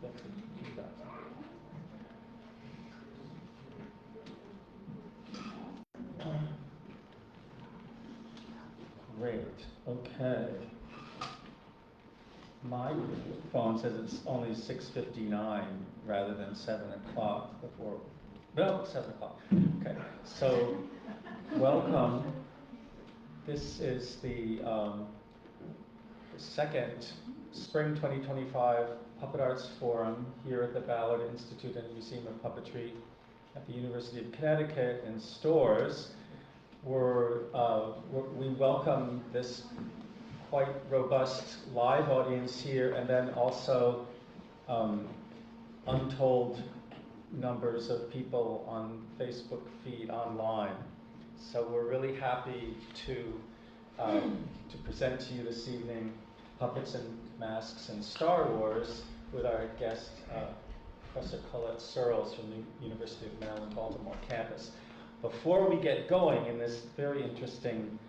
get to do that. Great. Okay. My phone says it's only 6:59 rather than 7 o'clock before. No, 7 o'clock. Okay. So, welcome. This is the second Spring 2025 Puppet Arts Forum here at the Ballard Institute and Museum of Puppetry at the University of Connecticut in Stores. We welcome this quite robust live audience here, and then also untold numbers of people on Facebook feed online. So we're really happy to present to you this evening Puppets and Masks and Star Wars with our guest, Professor Colette Searls from the University of Maryland, Baltimore campus. Before we get going in this very interesting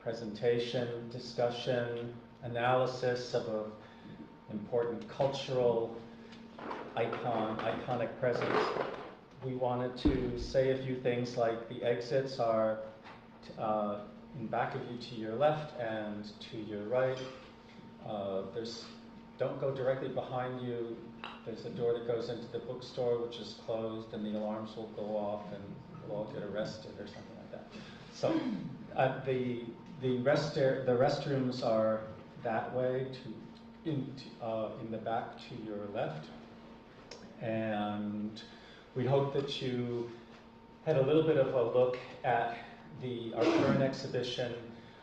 presentation, discussion, analysis of an important cultural iconic presence, we wanted to say a few things like the exits are in back of you to your left and to your right. Don't go directly behind you. There's a door that goes into the bookstore, which is closed, and the alarms will go off, and we'll all get arrested or something like that. So the restrooms are that way, in the back to your left, and we hope that you had a little bit of a look at our current exhibition,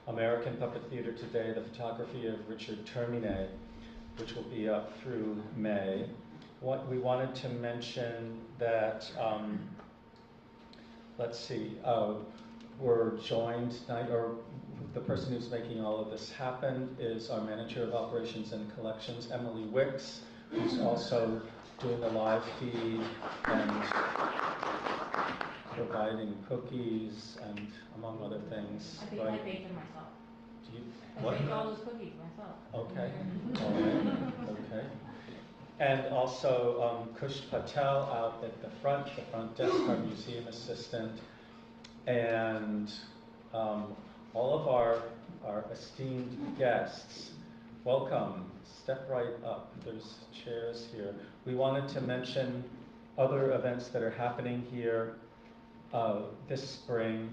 American Puppet Theater Today, the photography of Richard Termine, which will be up through May. We wanted to mention that, we're joined tonight, or the person who's making all of this happen is our Manager of Operations and Collections, Emily Wicks, who's also doing the live feed and providing cookies and among other things. I think I baked them myself. I baked all those cookies myself. Okay. All right. Okay. And also Kush Patel out at the front desk, our museum assistant, and all of our esteemed guests. Welcome. Step right up. There's chairs here. We wanted to mention other events that are happening here this spring.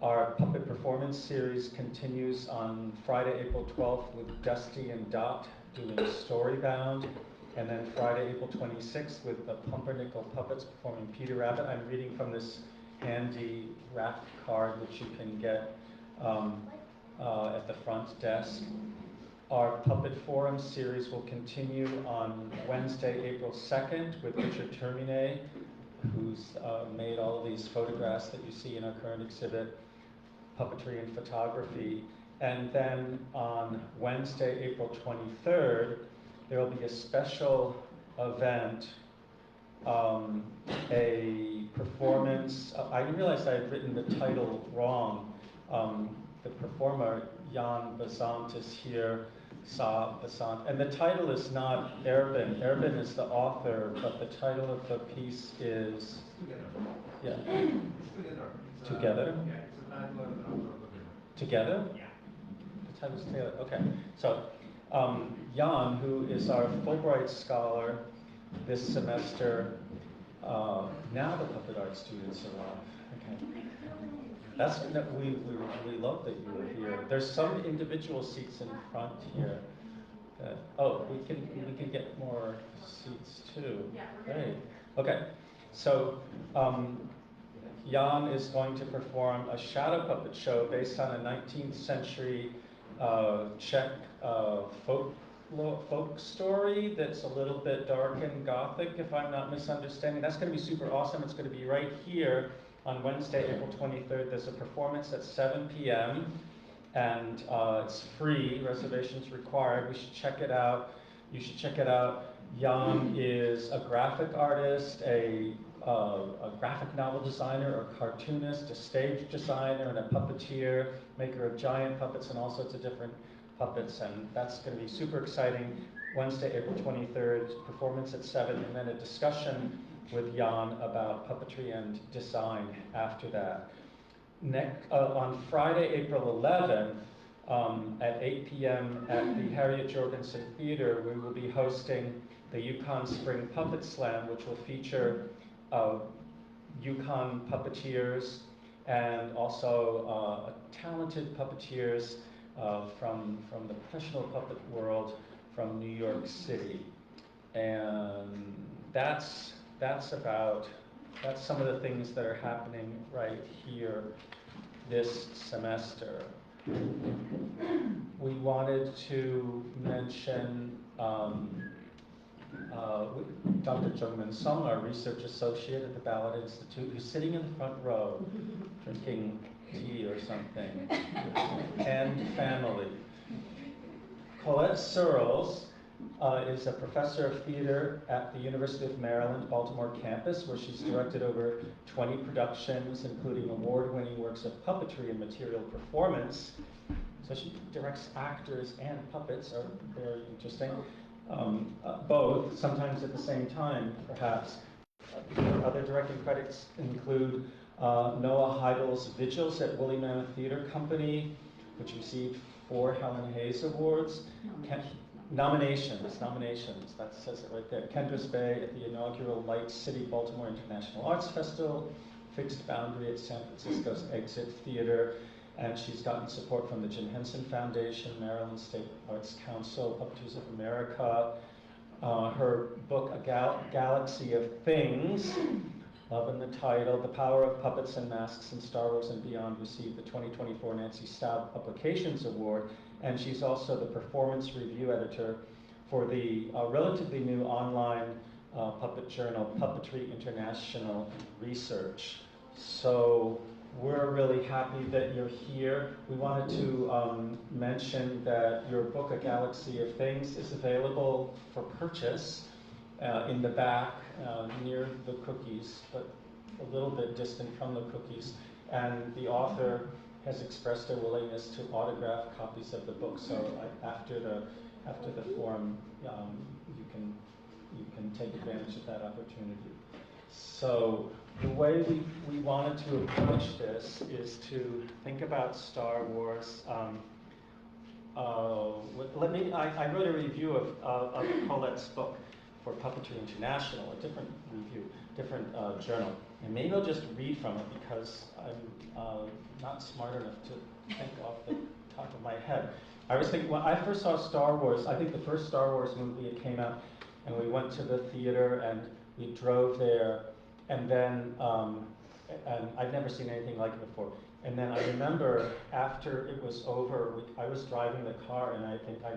Our puppet performance series continues on Friday, April 12th with Dusty and Dot doing Storybound, and then Friday, April 26th with the Pumpernickel Puppets performing Peter Rabbit. I'm reading from this handy wrap card which you can get at the front desk. Our Puppet Forum series will continue on Wednesday, April 2nd with Richard Termine, who's made all of these photographs that you see in our current exhibit, Puppetry and Photography. And then on Wednesday, April 23rd, there will be a special event, a performance. I realized I had written the title wrong. The performer, Jan Basant, is here, Sa Basant. And the title is not Erbin. Erbin is the author, but the title of the piece is... Together. Yeah. It's Together. Together? Yeah, it's a title of the book. Together? Yeah. The title's Together. Okay. So, Jan, who is our Fulbright scholar this semester, now the puppet art students arrive. Okay. We love that you were here. There's some individual seats in front here. We can get more seats too. Yeah, we're Great. Okay. So Jan is going to perform a shadow puppet show based on a 19th century Czech folk story that's a little bit dark and gothic, if I'm not misunderstanding. That's going to be super awesome. It's going to be right here on Wednesday, April 23rd. There's a performance at 7 p.m. and it's free. Reservations required. We should check it out. You should check it out. Jan is a graphic artist, a graphic novel designer, a cartoonist, a stage designer, and a puppeteer, maker of giant puppets and all sorts of different puppets, and that's going to be super exciting. Wednesday, April 23rd, performance at 7, and then a discussion with Jan about puppetry and design after that. On Friday, April 11th, at 8 p.m. at the Harriet Jorgensen Theater, we will be hosting the Yukon Spring Puppet Slam, which will feature Yukon puppeteers and also talented puppeteers from the professional puppet world from New York City. And that's some of the things that are happening right here this semester. We wanted to mention Dr. Jungmin Song, our research associate at the Ballot Institute, who's sitting in the front row drinking tea or something, and family. Colette Searls is a professor of theater at the University of Maryland, Baltimore campus, where she's directed over 20 productions, including award-winning works of puppetry and material performance. So she directs actors and puppets, are very interesting. Both, sometimes at the same time, perhaps. Other directing credits include Noah Heidel's Vigils at Woolly Mammoth Theater Company, which received 4 Helen Hayes Awards. Nominations, that says it right there. Kendra's Bay at the inaugural Light City Baltimore International Arts Festival, Fixed Boundary at San Francisco's Exit Theater, and she's gotten support from the Jim Henson Foundation, Maryland State Arts Council, Puppeteers of America. Her book, A Galaxy of Things, loving the title, The Power of Puppets and Masks in Star Wars and Beyond, received the 2024 Nancy Staub Publications Award, and she's also the performance review editor for the relatively new online puppet journal, Puppetry International Research. So we're really happy that you're here. We wanted to mention that your book, A Galaxy of Things, is available for purchase in the back near the cookies, but a little bit distant from the cookies. And the author has expressed a willingness to autograph copies of the book. So after the forum, you can take advantage of that opportunity. So the way we wanted to approach this is to think about Star Wars. I wrote a review of Colette's book for Puppetry International, a different review, different journal. And maybe I'll just read from it because I'm not smart enough to think off the top of my head. I was thinking, when I first saw Star Wars, I think the first Star Wars movie, it came out, and we went to the theater and we drove there, and then, and I'd never seen anything like it before. And then I remember after it was over, I was driving the car, and I think I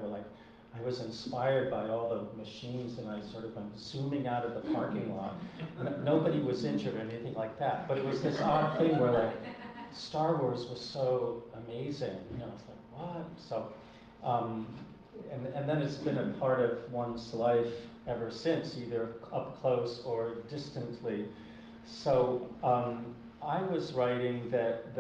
was inspired by all the machines, and I sort of went zooming out of the parking lot. Nobody was injured or anything like that, but it was this odd thing where like Star Wars was so amazing. You know, it's like, what? So, and then it's been a part of one's life ever since, either up close or distantly. So I was writing that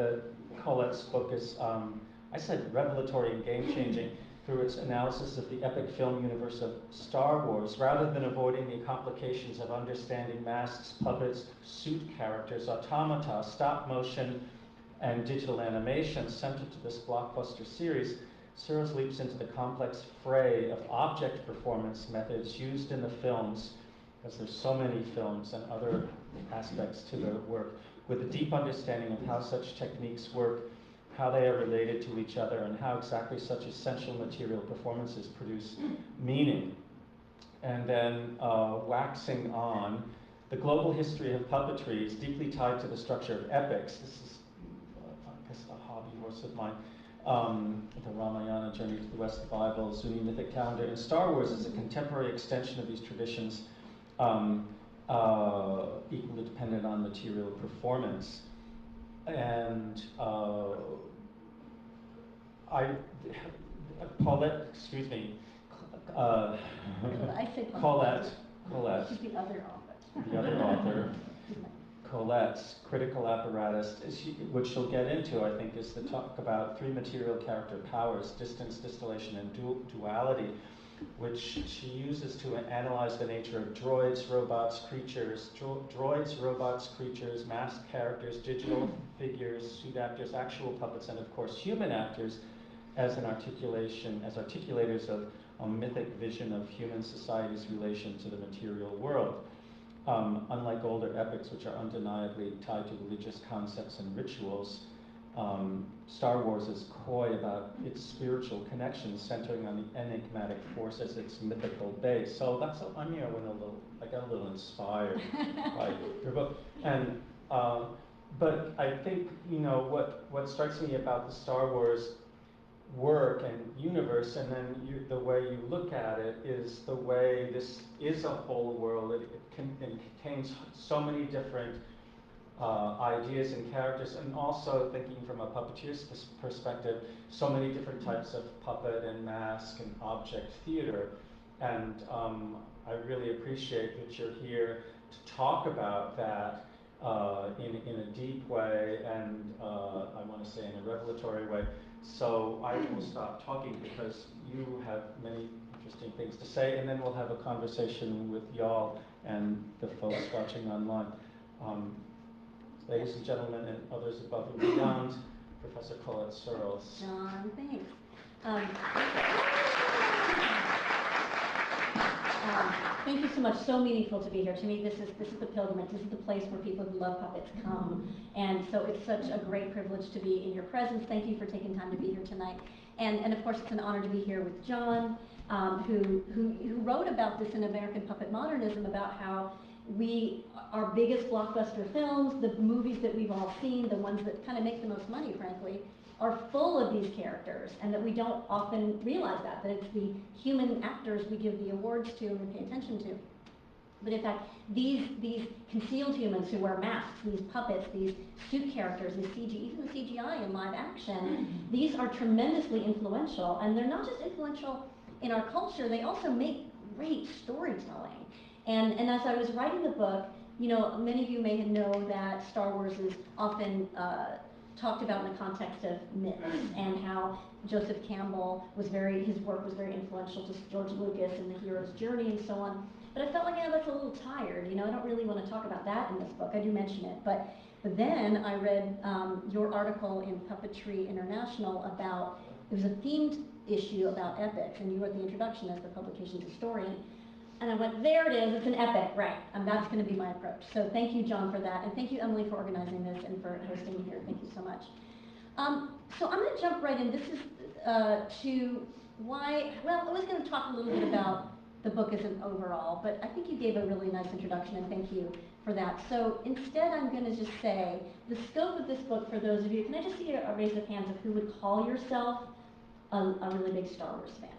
Colette's book is, I said revelatory and game-changing through its analysis of the epic film universe of Star Wars, rather than avoiding the complications of understanding masks, puppets, suit characters, automata, stop motion, and digital animation central to this blockbuster series. Searls leaps into the complex fray of object performance methods used in the films, because there's so many films and other aspects to the work, with a deep understanding of how such techniques work, how they are related to each other, and how exactly such essential material performances produce meaning. And then waxing on, the global history of puppetry is deeply tied to the structure of epics. This is, I guess, a hobby horse of mine. The Ramayana, Journey to the West, the Bible, Zuni mythic calendar, and Star Wars is a contemporary extension of these traditions, equally dependent on material performance. And Colette, excuse me, I say Colette, She's the other author. the other author, Colette's critical apparatus, which she'll get into, I think, is the talk about three material character powers: distance, distillation, and duality, which she uses to analyze the nature of droids, robots, creatures, masked characters, digital figures, suit actors, actual puppets, and of course human actors as articulators of a mythic vision of human society's relation to the material world. Unlike older epics, which are undeniably tied to religious concepts and rituals, Star Wars is coy about its spiritual connections, centering on the enigmatic force as its mythical base. So that's I got a little inspired by your book, and but I think what strikes me about the Star Wars work and universe, and then the way you look at it, is the way this is a whole world. It contains so many different ideas and characters, and also thinking from a puppeteer's perspective, so many different types of puppet and mask and object theater. And I really appreciate that you're here to talk about that in a deep way, and I want to say in a revelatory way. So I will stop talking because you have many interesting things to say, and then we'll have a conversation with y'all and the folks watching online. Ladies and gentlemen, and others above and beyond, Professor Colette Searls. John, thanks. Thank you so much. So meaningful to be here. To me, this is the pilgrimage. This is the place where people who love puppets come. And so it's such a great privilege to be in your presence. Thank you for taking time to be here tonight. And of course, it's an honor to be here with John, who wrote about this in American Puppet Modernism, about how our biggest blockbuster films, the movies that we've all seen, the ones that kind of make the most money, frankly, are full of these characters, and that we don't often realize that it's the human actors we give the awards to and we pay attention to. But in fact, these concealed humans who wear masks, these puppets, these suit characters, these even the CGI in live action, these are tremendously influential, and they're not just influential in our culture, they also make great storytelling. And as I was writing the book, many of you may know that Star Wars is often talked about in the context of myths, and how Joseph Campbell his work was very influential to George Lucas and the hero's journey and so on. But I felt like, that's a little tired. I don't really want to talk about that in this book. I do mention it, but then I read your article in Puppetry International about, it was a themed issue about epics, and you wrote the introduction as the publication's historian. And I went, there it is, it's an epic, right, and that's going to be my approach. So thank you, John, for that, and thank you, Emily, for organizing this and for hosting me here. Thank you so much. So I'm going to jump right in. This is to why, I was going to talk a little bit about the book as an overall, but I think you gave a really nice introduction, and thank you for that. So instead, I'm going to just say, the scope of this book, for those of you, can I just see a raise of hands of who would call yourself a really big Star Wars fan?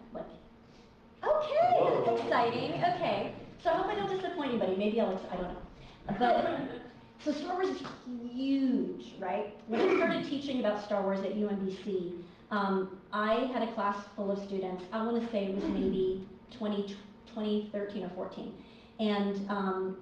Okay, that's exciting. Okay, so I hope I don't disappoint anybody. Maybe I don't know. But so Star Wars is huge, right? When I started teaching about Star Wars at UMBC, I had a class full of students. I want to say it was maybe 2013 or 14, and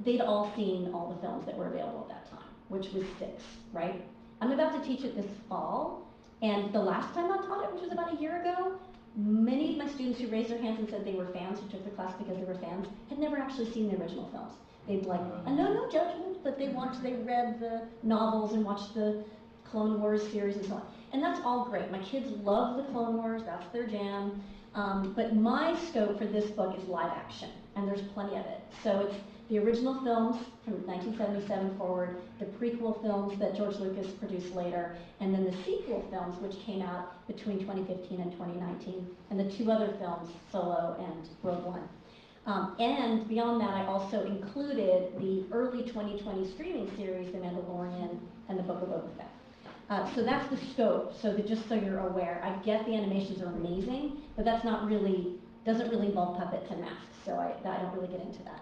they'd all seen all the films that were available at that time, which was 6, right? I'm about to teach it this fall, and the last time I taught it, which was about a year ago, many of my students who raised their hands and said they were fans, who took the class because they were fans, had never actually seen the original films. They'd no judgment, but they read the novels and watched the Clone Wars series and so on. And that's all great. My kids love the Clone Wars, that's their jam. But my scope for this book is live action, and there's plenty of it. So it's the original films from 1977 forward, the prequel films that George Lucas produced later, and then the sequel films, which came out between 2015 and 2019, and the 2 other films, Solo and Rogue One. And beyond that, I also included the early 2020 streaming series, The Mandalorian and The Book of Boba Fett. So that's the scope, so that just so you're aware. I get the animations are amazing, but that's doesn't really involve puppets and masks, so I don't really get into that.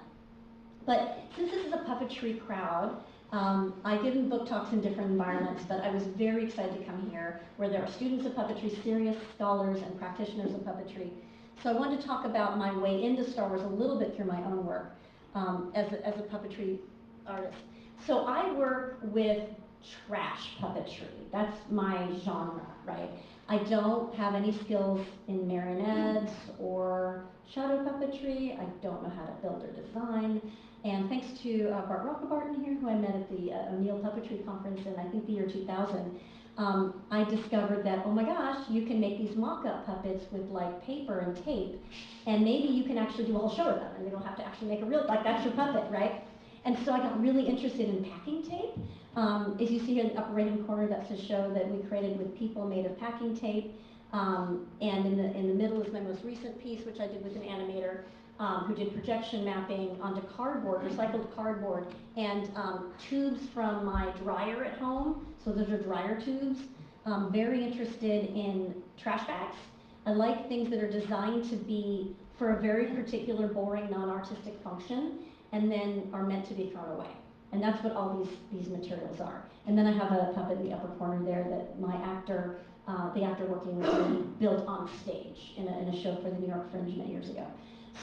But since this is a puppetry crowd, I give book talks in different environments, but I was very excited to come here, where there are students of puppetry, serious scholars, and practitioners of puppetry. So I wanted to talk about my way into Star Wars a little bit through my own work as a puppetry artist. So I work with trash puppetry. That's my genre, right? I don't have any skills in marionettes or shadow puppetry. I don't know how to build or design. And thanks to Bart Rockabarton here, who I met at the O'Neill Puppetry Conference in, I think, the year 2000, I discovered that, oh my gosh, you can make these mock-up puppets with like paper and tape, and maybe you can actually do a whole show with them, and you don't have to actually make a real, like that's your puppet, right? And so I got really interested in packing tape. As you see here in the upper right-hand corner, that's a show that we created with people made of packing tape. And in the middle is my most recent piece, which I did with an animator who did projection mapping onto cardboard, recycled cardboard, and tubes from my dryer at home. So those are dryer tubes. Very interested in trash bags. I like things that are designed to be for a very particular, boring, non-artistic function, and then are meant to be thrown away. And that's what all these materials are. And then I have a puppet in the upper corner there that my actor, the actor working with me, built on stage in a show for the New York Fringe many years ago.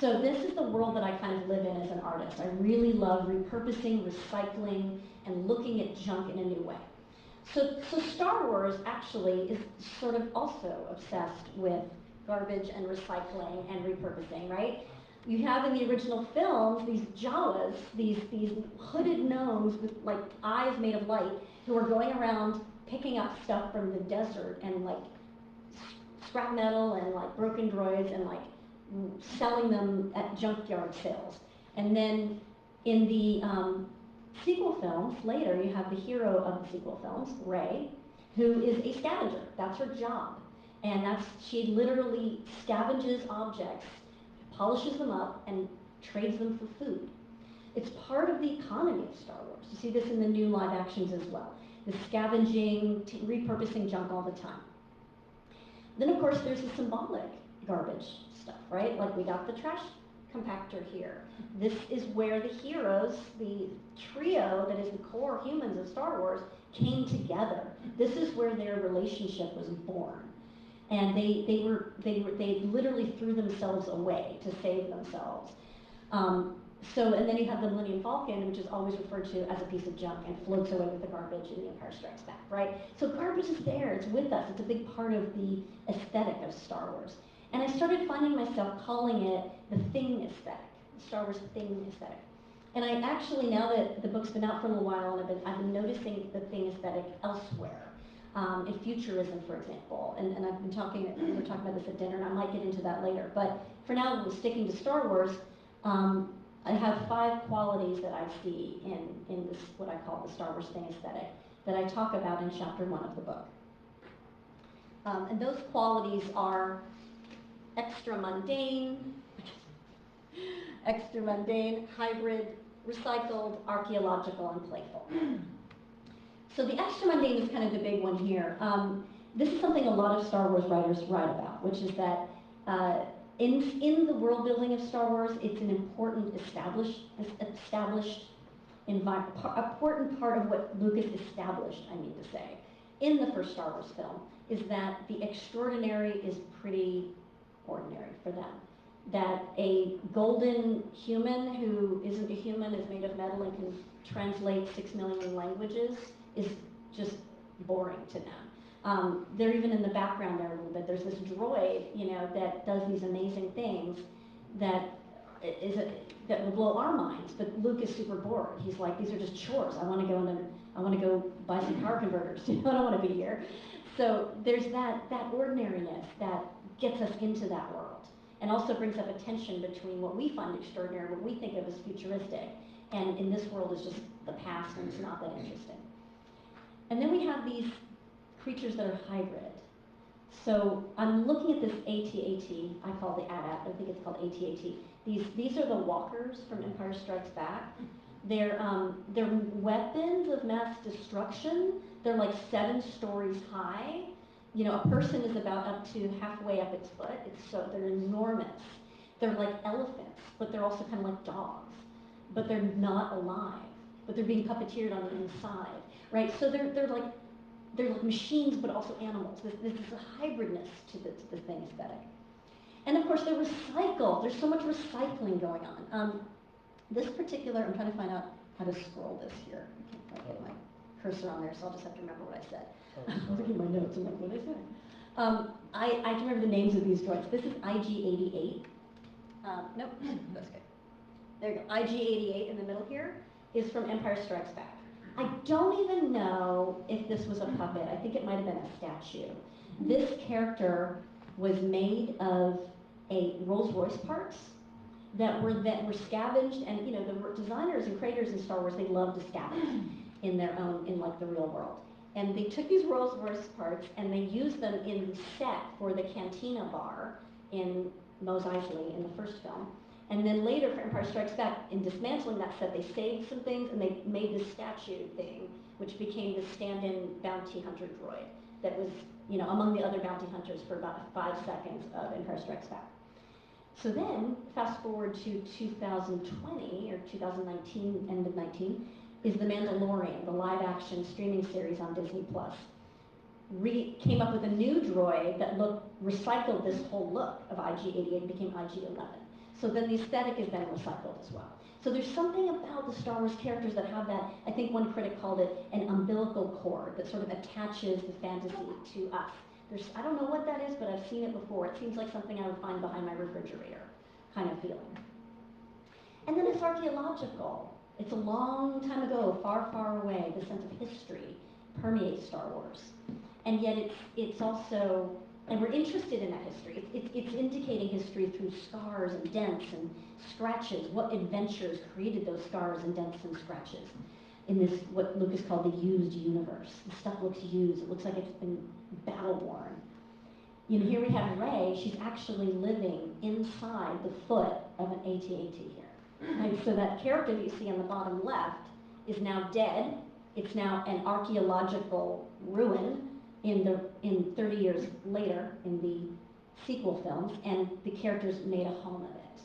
So this is the world that I kind of live in as an artist. I really love repurposing, recycling, and looking at junk in a new way. So Star Wars actually is sort of also obsessed with garbage and recycling and repurposing, right? You have in the original films these Jawas, these hooded gnomes with like eyes made of light, who are going around picking up stuff from the desert and like scrap metal and like broken droids and like selling them at junkyard sales. And then in the sequel films, later you have the hero of the sequel films, Rey, who is a scavenger. That's her job. And she literally scavenges objects, polishes them up, and trades them for food. It's part of the economy of Star Wars. You see this in the new live actions as well. The scavenging, repurposing junk all the time. Then of course there's the symbolic garbage stuff, right? Like we got the trash compactor here. This is where the heroes, the trio that is the core humans of Star Wars, came together. This is where their relationship was born. And they literally threw themselves away to save themselves. And then you have the Millennium Falcon, which is always referred to as a piece of junk and floats away with the garbage in The Empire Strikes Back, right? So garbage is there, it's with us, it's a big part of the aesthetic of Star Wars. And I started finding myself calling it the thing aesthetic, the Star Wars thing aesthetic. And I actually, now that the book's been out for a little while, and I've been noticing the thing aesthetic elsewhere. In futurism, for example, and we were talking about this at dinner, and I might get into that later. But for now, we're sticking to Star Wars. I have 5 qualities that I see in this, what I call the Star Wars thing aesthetic, that I talk about in chapter 1 of the book. And those qualities are extra mundane, hybrid, recycled, archaeological, and playful. So the extra mundane is kind of the big one here. This is something a lot of Star Wars writers write about, which is that in the world building of Star Wars, it's an important established important part of what Lucas established, I mean to say, in the first Star Wars film, is that the extraordinary is pretty ordinary for them. That a golden human who isn't a human, is made of metal and can translate 6 million languages, is just boring to them. They're even in the background there a little bit. There's this droid, that does these amazing things that will blow our minds. But Luke is super bored. He's like, these are just chores. I want to go buy some power converters. I don't want to be here. So there's that ordinariness that gets us into that world, and also brings up a tension between what we find extraordinary, what we think of as futuristic, and in this world is just the past, and it's not that interesting. And then we have these creatures that are hybrid. So I'm looking at this AT-AT, I call the AT-AT, I think it's called AT-AT. These are the walkers from Empire Strikes Back. They're weapons of mass destruction. They're like 7 stories high. A person is about up to halfway up its foot. They're enormous. They're like elephants, but they're also kind of like dogs. But they're not alive. But they're being puppeteered on the inside, right? So they're like machines, but also animals. This is a hybridness to the thing aesthetic. And of course, they're recycled. There's so much recycling going on. This particular, I'm trying to find out how to scroll this here. I can't quite get my cursor on there, so I'll just have to remember what I said. Oh, I'm looking at sorry. my notes, I'm like, what did I say? I can remember the names of these droids. This is IG-88. Nope, that's good. There you go. IG-88 in the middle here is from Empire Strikes Back. I don't even know if this was a puppet. I think it might have been a statue. This character was made of a Rolls-Royce parts that were scavenged, and you know, the designers and creators in Star Wars, they love to scavenge in their own, in like the real world. And they took these Rolls-Royce parts and they used them in the set for the Cantina bar in Mos Eisley in the first film. And then later for Empire Strikes Back, in dismantling that set, they saved some things and they made this statue thing, which became the stand-in bounty hunter droid that was, you know, among the other bounty hunters for about 5 seconds of Empire Strikes Back. So then, fast forward to 2020 or 2019, end of 19, is The Mandalorian, the live-action streaming series on Disney Plus. Came up with a new droid that recycled this whole look of IG-88 and became IG-11. So then the aesthetic is then recycled as well. So there's something about the Star Wars characters that have that, I think one critic called it an umbilical cord that sort of attaches the fantasy to us. I don't know what that is, but I've seen it before. It seems like something I would find behind my refrigerator kind of feeling. And then it's archaeological. It's a long time ago, far, far away. The sense of history permeates Star Wars. And yet it's also, and we're interested in that history. It's indicating history through scars and dents and scratches. What adventures created those scars and dents and scratches in this, what Lucas called the used universe. The stuff looks used. It looks like it's been battle-worn. You know, here we have Rey. She's actually living inside the foot of an AT-AT here. Right? So that character that you see on the bottom left is now dead. It's now an archaeological ruin in 30 years later in the sequel films, and the characters made a home of it.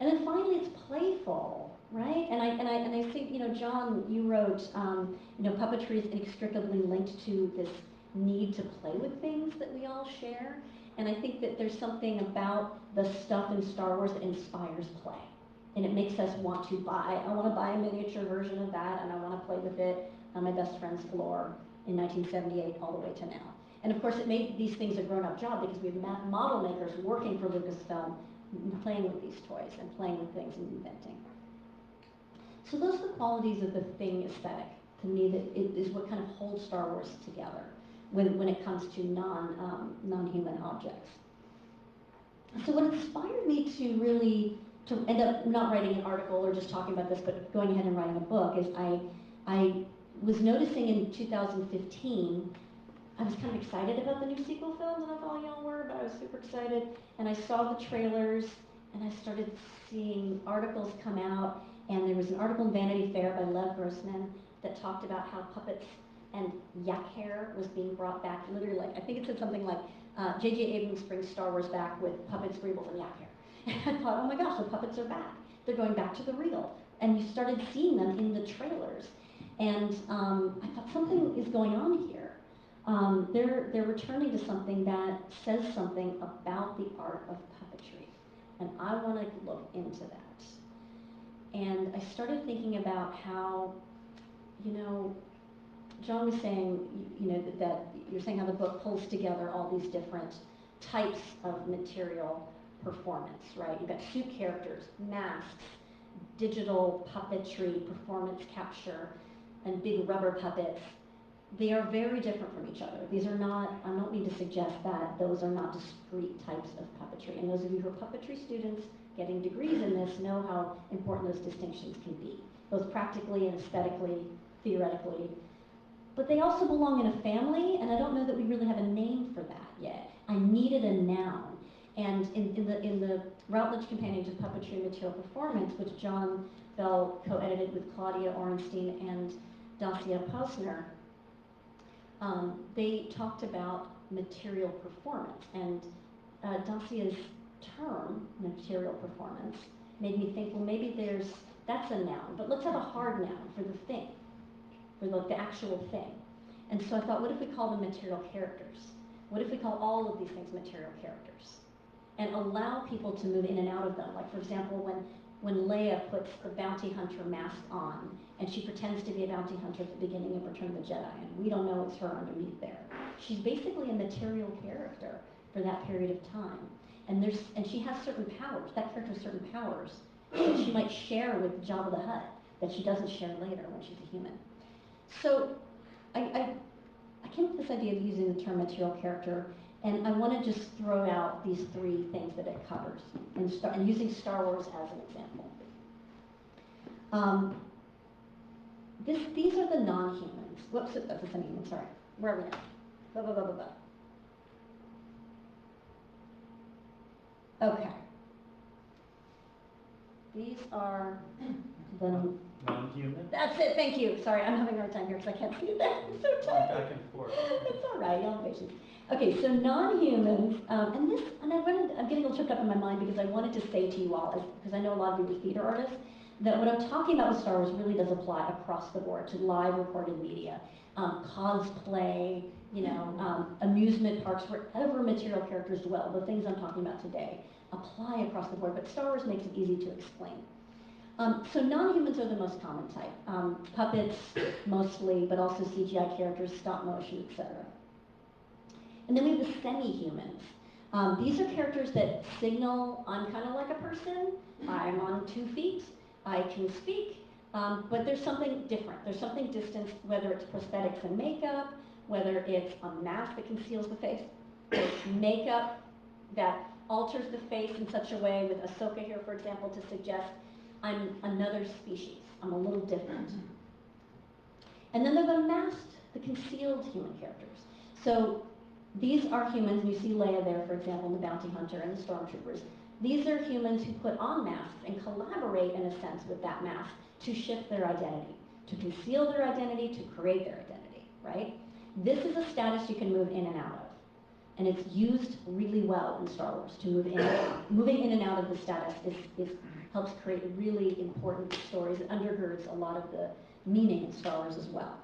And then finally, it's playful, right? And I think, you know, John, you wrote, you know, puppetry is inextricably linked to this need to play with things that we all share. And I think that there's something about the stuff in Star Wars that inspires play. And it makes us want to buy. I want to buy a miniature version of that, and I want to play with it on my best friend's floor in 1978 all the way to now. And of course, it made these things a grown-up job because we have model makers working for Lucasfilm, playing with these toys and playing with things and inventing. So those are the qualities of the thing aesthetic, to me, that it is what kind of holds Star Wars together when it comes to non-human objects. So what inspired me to end up not writing an article or just talking about this, but going ahead and writing a book, is I was noticing in 2015, I was kind of excited about the new sequel films, and I thought y'all were, but I was super excited. And I saw the trailers, and I started seeing articles come out, and there was an article in Vanity Fair by Lev Grossman that talked about how puppets and yak hair was being brought back, literally, like, I think it said something like, J.J. Abrams brings Star Wars back with puppets, scribbles, and yak hair. And I thought, oh my gosh, the puppets are back. They're going back to the real. And you started seeing them in the trailers. And I thought something is going on here. They're returning to something that says something about the art of puppetry. And I want to look into that. And I started thinking about how, you know, John was saying, you know, that you're saying how the book pulls together all these different types of material performance, right? You've got suit characters, masks, digital puppetry, performance capture, and big rubber puppets. They are very different from each other. These are not, I don't mean to suggest that those are not discrete types of puppetry. And those of you who are puppetry students getting degrees in this know how important those distinctions can be, both practically and aesthetically, theoretically. But they also belong in a family, and I don't know that we really have a name for that yet. I needed a noun. And in the Routledge Companion to Puppetry and Material Performance, which John Bell co-edited with Claudia Orenstein and Dacia Posner, they talked about material performance. And Dacia's term, material performance, made me think, well, maybe that's a noun, but let's have a hard noun for the thing, for the actual thing. And so I thought, what if we call them material characters? What if we call all of these things material characters? And allow people to move in and out of them. Like, for example, when when Leia puts the bounty hunter mask on, and she pretends to be a bounty hunter at the beginning of Return of the Jedi, and we don't know it's her underneath there. She's basically a material character for that period of time. And she has certain powers. That character has certain powers that she might share with Jabba the Hutt that she doesn't share later when she's a human. So I came up with this idea of using the term material character, and I want to just throw out these three things that it covers, and using Star Wars as an example. These are the non-humans. Whoops, that's a human, sorry. Where are we now? Blah, blah, blah, blah, blah. Okay. These are the Non-human? That's it, thank you. Sorry, I'm having a hard time here because I can't see that. I'm so Going tired. back and forth. It's all right, y'all have patience. Okay, so non-humans, I'm getting a little tripped up in my mind because I wanted to say to you all, because I know a lot of you are theater artists, that what I'm talking about with Star Wars really does apply across the board to live recorded media, cosplay, amusement parks, wherever material characters dwell. The things I'm talking about today apply across the board, but Star Wars makes it easy to explain. So non-humans are the most common type. Puppets, mostly, but also CGI characters, stop motion, etc. And then we have the semi-humans. These are characters that signal, I'm kind of like a person, I'm on 2 feet, I can speak, but there's something different. There's something distant, whether it's prosthetics and makeup, whether it's a mask that conceals the face, or makeup that alters the face in such a way, with Ahsoka here, for example, to suggest I'm another species, I'm a little different. And then there are the masked, the concealed human characters. So these are humans, and you see Leia there, for example, the bounty hunter and the stormtroopers. These are humans who put on masks and collaborate, in a sense, with that mask to shift their identity, to conceal their identity, to create their identity, right? This is a status you can move in and out of. And it's used really well in Star Wars to move in and out. Moving in and out of the status helps create really important stories. It undergirds a lot of the meaning in Star Wars as well.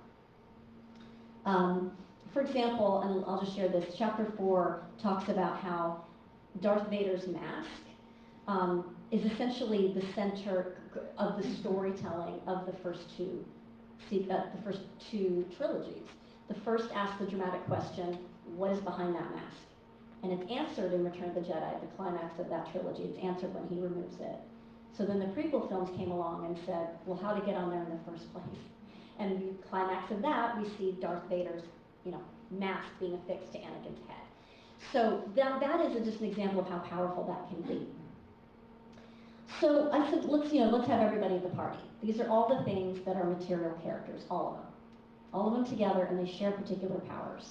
For example, and I'll just share this, chapter 4 talks about how Darth Vader's mask is essentially the center of the storytelling of the first two trilogies. The first asks the dramatic question, what is behind that mask? And it's answered in Return of the Jedi, the climax of that trilogy. It's answered when he removes it. So then the prequel films came along and said, well, how to get on there in the first place? And the climax of that, we see Darth Vader's, mask being affixed to Anakin's head. So that is just an example of how powerful that can be. So I said, let's have everybody at the party. These are all the things that are material characters, all of them together, and they share particular powers.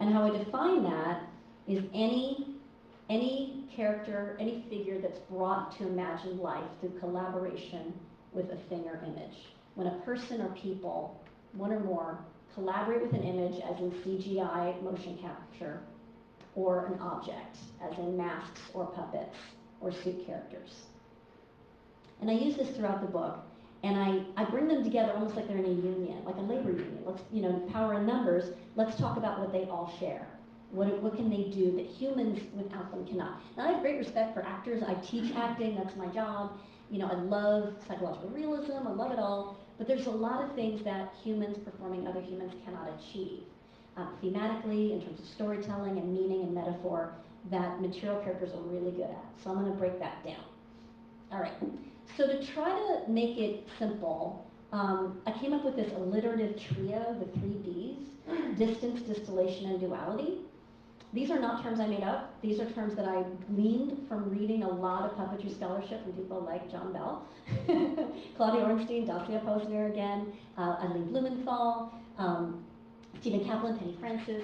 And how I define that is any character, any figure that's brought to imagine life through collaboration with a thing or image. When a person or people, one or more, collaborate with an image, as in CGI motion capture, or an object, as in masks or puppets or suit characters. And I use this throughout the book, and I bring them together almost like they're in a union, like a labor union. Let's, power in numbers, let's talk about what they all share. What can they do that humans without them cannot? Now, I have great respect for actors. I teach acting, that's my job. I love psychological realism, I love it all. But there's a lot of things that humans performing other humans cannot achieve. Thematically, in terms of storytelling and meaning and metaphor, that material characters are really good at. So I'm going to break that down. All right. So to try to make it simple, I came up with this alliterative trio, the 3 Ds, distance, distillation, and duality. These are not terms I made up. These are terms that I gleaned from reading a lot of puppetry scholarship from people like John Bell, Claudia Ornstein, Dacia Posner again, Eileen Blumenthal, Stephen Kaplan, Penny Francis,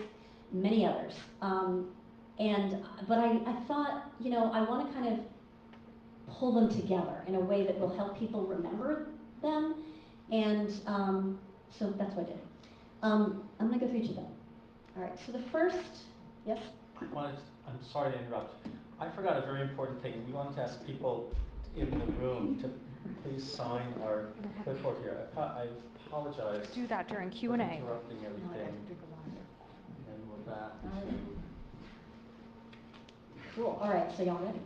many others. But I thought, I want to kind of pull them together in a way that will help people remember them. And so that's what I did. I'm going to go through each of them. All right, so the first, yes? I'm sorry to interrupt. I forgot a very important thing. We wanted to ask people in the room to please sign our clipboard here. I apologize. Do that during for Q&A. interrupting everything. And with that. Cool, all right, so y'all ready?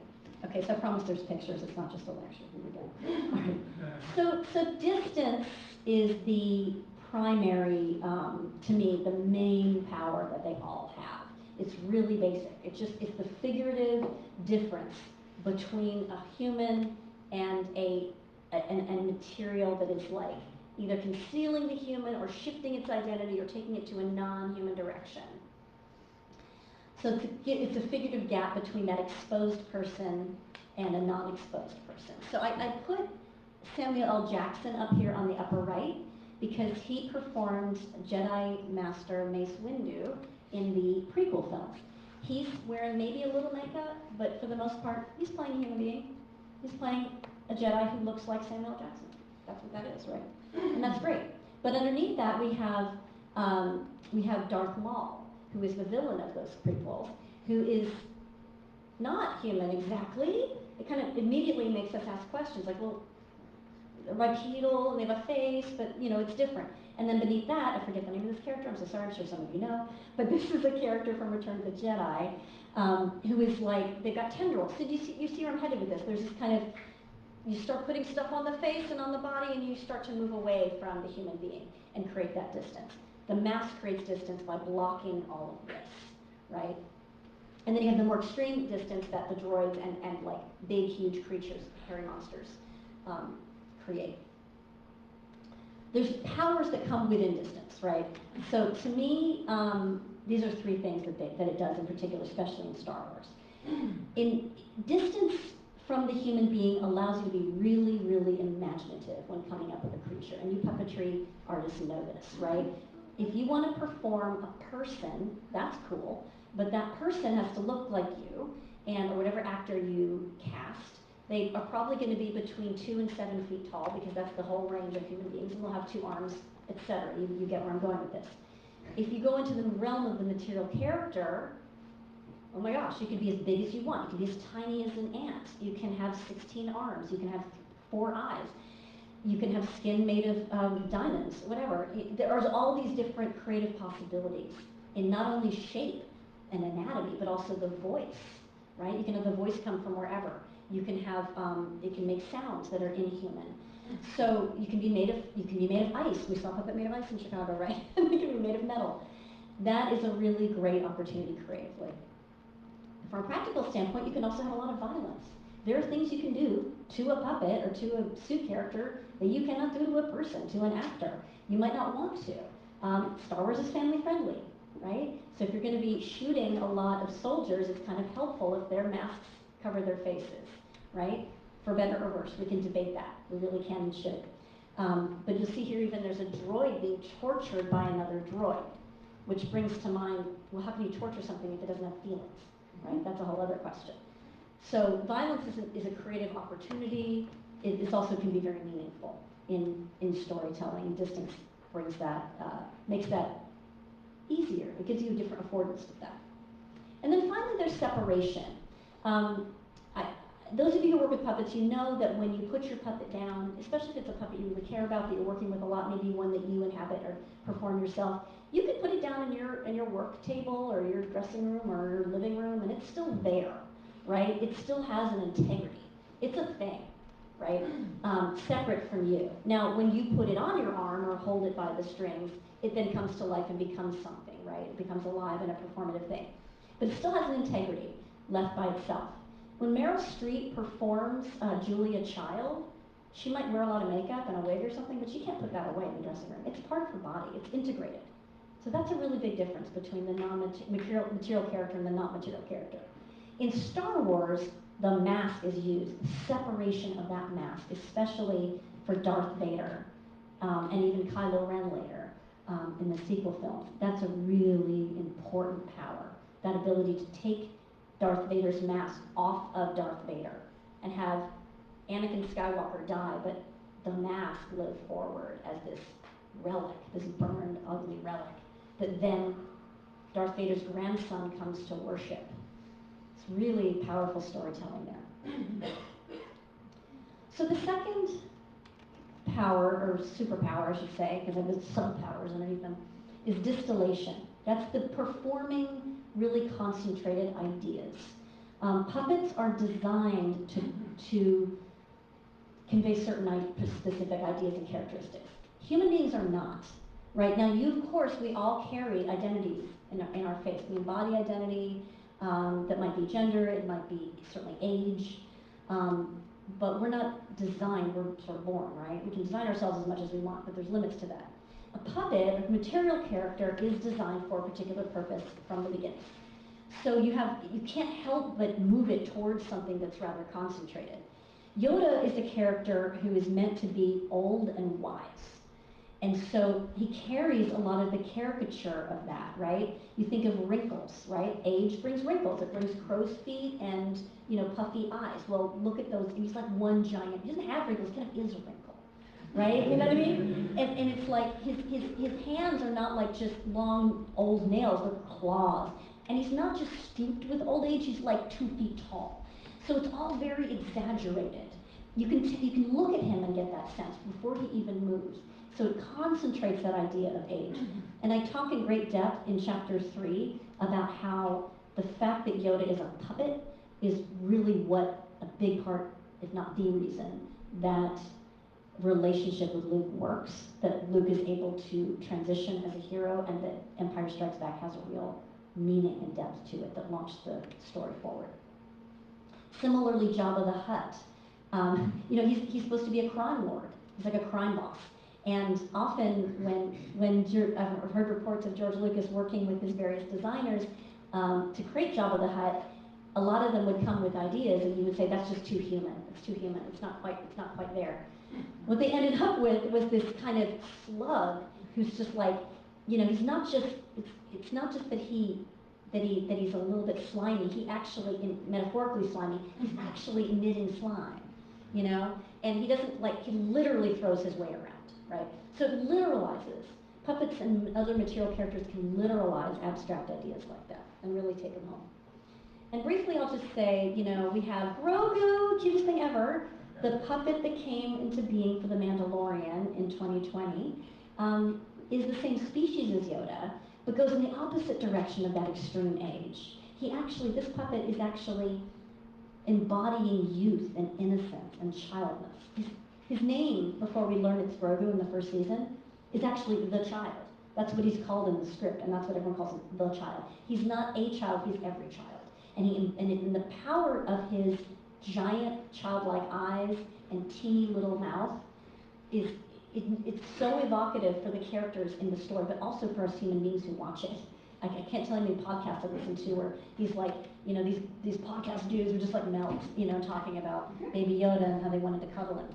Okay, so I promise there's pictures, it's not just a lecture, here we go. All right. So distance is the primary, to me, the main power that they all have. It's really basic. It's the figurative difference between a human and a material that is like either concealing the human or shifting its identity or taking it to a non-human direction. So it's a figurative gap between that exposed person and a non-exposed person. So I put Samuel L. Jackson up here on the upper right because he performed Jedi Master Mace Windu in the prequel films. He's wearing maybe a little makeup, but for the most part, he's playing a human being. He's playing a Jedi who looks like Samuel L. Jackson. That's what that is, right? And that's great. But underneath that, we have Darth Maul, who is the villain of those prequels, who is not human exactly. It kind of immediately makes us ask questions like, well, they're bipedal and they have a face, but it's different. And then beneath that, I forget the name of this character, I'm so sorry, I'm sure some of you know, but this is a character from Return of the Jedi, who is like, they've got tendrils. So you see where I'm headed with this? There's this kind of, you start putting stuff on the face and on the body and you start to move away from the human being and create that distance. The mask creates distance by blocking all of this, right? And then you have the more extreme distance that the droids and like big, huge creatures, hairy monsters, create. There's powers that come within distance, right? So to me, these are three things that it does in particular, especially in Star Wars. In distance from the human being allows you to be really, really imaginative when coming up with a creature. And you puppetry artists know this, right? If you want to perform a person, that's cool, but that person has to look like you, or whatever actor you cast. They are probably going to be between 2 and 7 feet tall because that's the whole range of human beings, and they'll have 2 arms, etc. You get where I'm going with this. If you go into the realm of the material character, oh my gosh, you can be as big as you want. You can be as tiny as an ant. You can have 16 arms. You can have 4 eyes. You can have skin made of diamonds, whatever. There's all these different creative possibilities in not only shape and anatomy, but also the voice, right? You can have the voice come from wherever. You can have, it can make sounds that are inhuman. So you can be made of ice. We saw a puppet made of ice in Chicago, right? They can be made of metal. That is a really great opportunity creatively. From a practical standpoint, you can also have a lot of violence. There are things you can do to a puppet or to a suit character that you cannot do to a person, to an actor. You might not want to. Star Wars is family friendly, right? So if you're going to be shooting a lot of soldiers, it's kind of helpful if their masks cover their faces, right? For better or worse, we can debate that. We really can and should. But you'll see here even there's a droid being tortured by another droid, which brings to mind, well, how can you torture something if it doesn't have feelings, right? That's a whole other question. So violence is a creative opportunity. It also can be very meaningful in storytelling. Distance brings that, makes that easier. It gives you a different affordance with that. And then finally there's separation. Those of you who work with puppets, you know that when you put your puppet down, especially if it's a puppet you really care about, that you're working with a lot, maybe one that you inhabit or perform yourself, you can put it down in your work table or your dressing room or your living room, and it's still there, right? It still has an integrity. It's a thing, right? Separate from you. Now, when you put it on your arm or hold it by the strings, it then comes to life and becomes something, right? It becomes alive and a performative thing. But it still has an integrity left by itself. When Meryl Streep performs Julia Child, she might wear a lot of makeup and a wig or something, but she can't put that away in the dressing room. It's part of her body. It's integrated. So that's a really big difference between the non-material character and the not material character. In Star Wars, the mask is used, the separation of that mask, especially for Darth Vader and even Kylo Ren later in the sequel films. That's a really important power, that ability to take Darth Vader's mask off of Darth Vader and have Anakin Skywalker die, but the mask live forward as this relic, this burned, ugly relic, that then Darth Vader's grandson comes to worship. It's really powerful storytelling there. So the second power, or superpower I should say, because there's sub-powers underneath them, is distillation. That's the performing really concentrated ideas. Puppets are designed to convey certain specific ideas and characteristics. Human beings are not. Right now, of course, we all carry identities in our face. We embody identity, that might be gender, it might be certainly age, but we're not designed, we're sort of born, right? We can design ourselves as much as we want, but there's limits to that. A puppet, a material character, is designed for a particular purpose from the beginning. So you can't help but move it towards something that's rather concentrated. Yoda is a character who is meant to be old and wise. And so he carries a lot of the caricature of that, right? You think of wrinkles, right? Age brings wrinkles. It brings crow's feet and, puffy eyes. Well, look at those. He's like one giant, he doesn't have wrinkles, kind of is a wrinkle, right? You know what I mean? And it's like his hands are not like just long old nails, they're claws. And he's not just stooped with old age, he's like 2 feet tall. So it's all very exaggerated. You can look at him and get that sense before he even moves. So it concentrates that idea of age. And I talk in great depth in chapter 3 about how the fact that Yoda is a puppet is really what a big part, if not the reason, that relationship with Luke works, that Luke is able to transition as a hero, and that Empire Strikes Back has a real meaning and depth to it that launched the story forward. Similarly, Jabba the Hutt. He's supposed to be a crime lord. He's like a crime boss. And often I've heard reports of George Lucas working with his various designers to create Jabba the Hutt, a lot of them would come with ideas and he would say, that's just too human, it's not quite there. What they ended up with was this kind of slug who's just like, he's not just, it's not just that he's a little bit slimy, he actually, metaphorically slimy, he's actually emitting slime, and he doesn't, he literally throws his way around. Right? So it literalizes. Puppets and other material characters can literalize abstract ideas like that and really take them home. And briefly, I'll just say, we have Grogu, cutest thing ever, the puppet that came into being for The Mandalorian in 2020, is the same species as Yoda, but goes in the opposite direction of that extreme age. This puppet is actually embodying youth and innocence and childness. His name, before we learn it's Grogu in the first season, is actually the child. That's what he's called in the script, and that's what everyone calls him, the child. He's not a child, he's every child. And the power of his giant childlike eyes and teeny little mouth it's so evocative for the characters in the story, but also for us human beings who watch it. I can't tell you how many podcasts I listen to where he's like, these podcast dudes are just like melt, talking about Baby Yoda and how they wanted to cuddle him.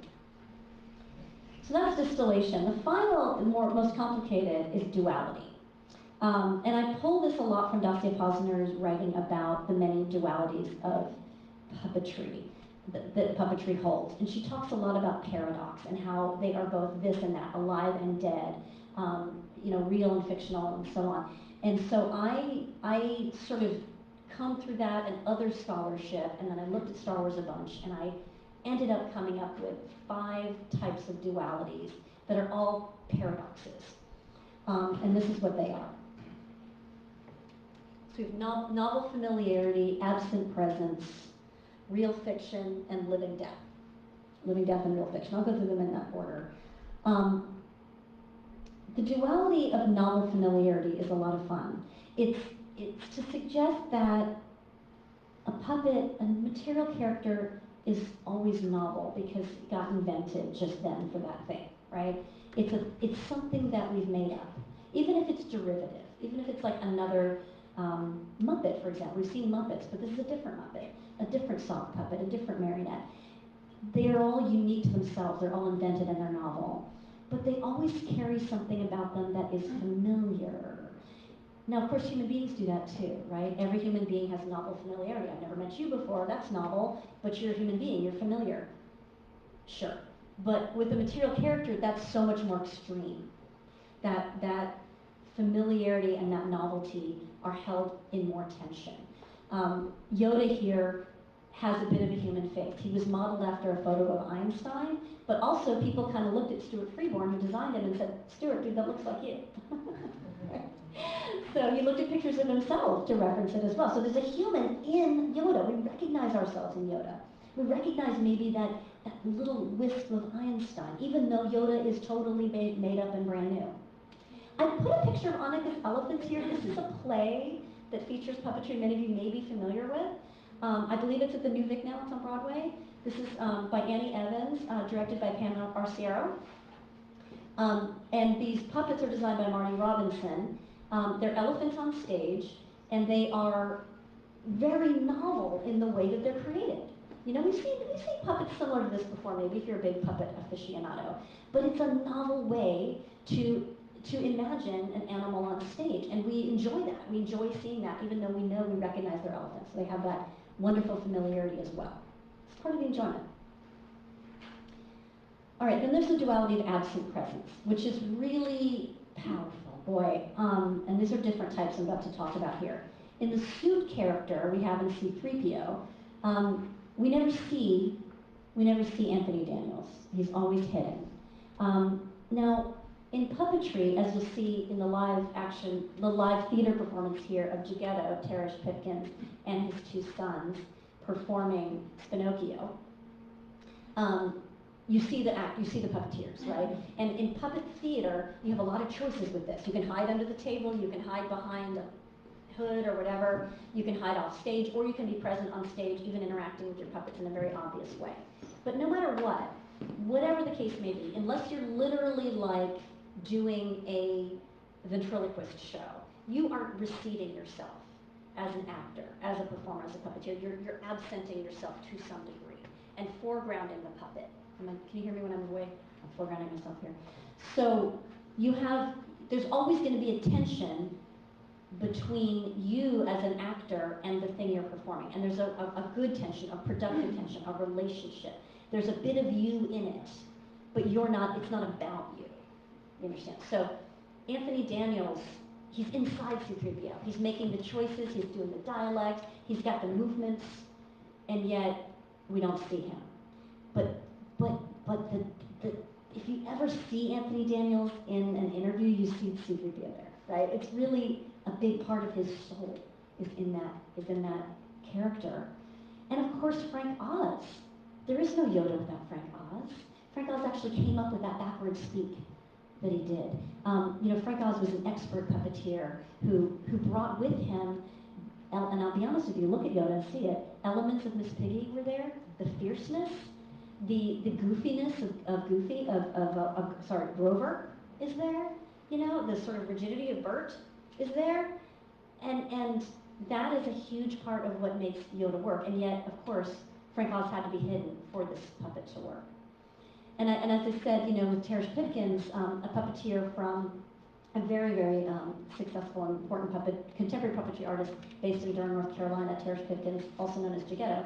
So that's distillation. The final, most complicated, is duality. And I pull this a lot from Dacia Posner's writing about the many dualities of puppetry that puppetry holds. And she talks a lot about paradox and how they are both this and that, alive and dead, real and fictional, and so on. And so I sort of come through that and other scholarship, and then I looked at Star Wars a bunch, and I ended up coming up with 5 types of dualities that are all paradoxes. And this is what they are. So we have novel familiarity, absent presence, real fiction, and living death. Living death and real fiction. I'll go through them in that order. The duality of novel familiarity is a lot of fun. It's to suggest that a puppet, a material character, is always novel because it got invented just then for that thing, right? It's something that we've made up, even if it's derivative, even if it's like another Muppet, for example. We've seen Muppets, but this is a different Muppet, a different sock puppet, a different marionette. They are all unique to themselves. They're all invented and they're novel, but they always carry something about them that is familiar. Now, of course, human beings do that too, right? Every human being has novel familiarity. I've never met you before, that's novel, but you're a human being, you're familiar. Sure. But with a material character, that's so much more extreme. That familiarity and that novelty are held in more tension. Yoda here has a bit of a human face. He was modeled after a photo of Einstein, but also people kind of looked at Stuart Freeborn, who designed him, and said, Stuart, dude, that looks like you. So he looked at pictures of himself to reference it as well. So there's a human in Yoda. We recognize ourselves in Yoda. We recognize maybe that little wisp of Einstein, even though Yoda is totally made up and brand new. I put a picture of Annika's elephants here. This is a play that features puppetry many of you may be familiar with. I believe it's at the New Vic now, it's on Broadway. This is by Annie Evans, directed by Pam Arciero. And these puppets are designed by Marty Robinson. They're elephants on stage, and they are very novel in the way that they're created. You know, we've seen puppets similar to this before, maybe if you're a big puppet aficionado, but it's a novel way to imagine an animal on stage, and we enjoy that. We enjoy seeing that, even though we know we recognize they're elephants. They have that wonderful familiarity as well. It's part of the enjoyment. All right, then there's the duality of absent presence, which is really powerful, boy. And these are different types I'm about to talk about here. In the suit character we have in C-3PO, we never see Anthony Daniels. He's always hidden. Now, in puppetry, as you'll see in the live theater performance here of Gigetto, Terence Pipkins, and his two sons performing Pinocchio, you see the puppeteers, right? And in puppet theater, you have a lot of choices with this. You can hide under the table, you can hide behind a hood or whatever, you can hide off stage, or you can be present on stage, even interacting with your puppets in a very obvious way. But no matter what, whatever the case may be, unless you're literally like doing a ventriloquist show, you aren't receding yourself as an actor, as a performer, as a puppeteer. You're absenting yourself to some degree and foregrounding the puppet. Can you hear me when I'm away? I'm foregrounding myself here. So there's always going to be a tension between you as an actor and the thing you're performing. And there's a good tension, a productive tension, a relationship. There's a bit of you in it, but it's not about you. You understand? So Anthony Daniels, he's inside C-3PO. He's making the choices, he's doing the dialect, he's got the movements, and yet we don't see him. But if you ever see Anthony Daniels in an interview, you see C-3PO there, right? It's really a big part of his soul is in that character. And of course, Frank Oz. There is no Yoda without Frank Oz. Frank Oz actually came up with that backward speak that he did. Frank Oz was an expert puppeteer who brought with him, and I'll be honest with you, look at Yoda and see it, elements of Miss Piggy were there, the fierceness, the goofiness of Grover is there, the sort of rigidity of Bert is there, and that is a huge part of what makes Yoda work, and yet, of course, Frank Oz had to be hidden for this puppet to work. And as I said, with Terence Pipkins, a puppeteer from a very, very successful and important contemporary puppetry artist based in Durham, North Carolina, Terence Pipkins, also known as Gigetto,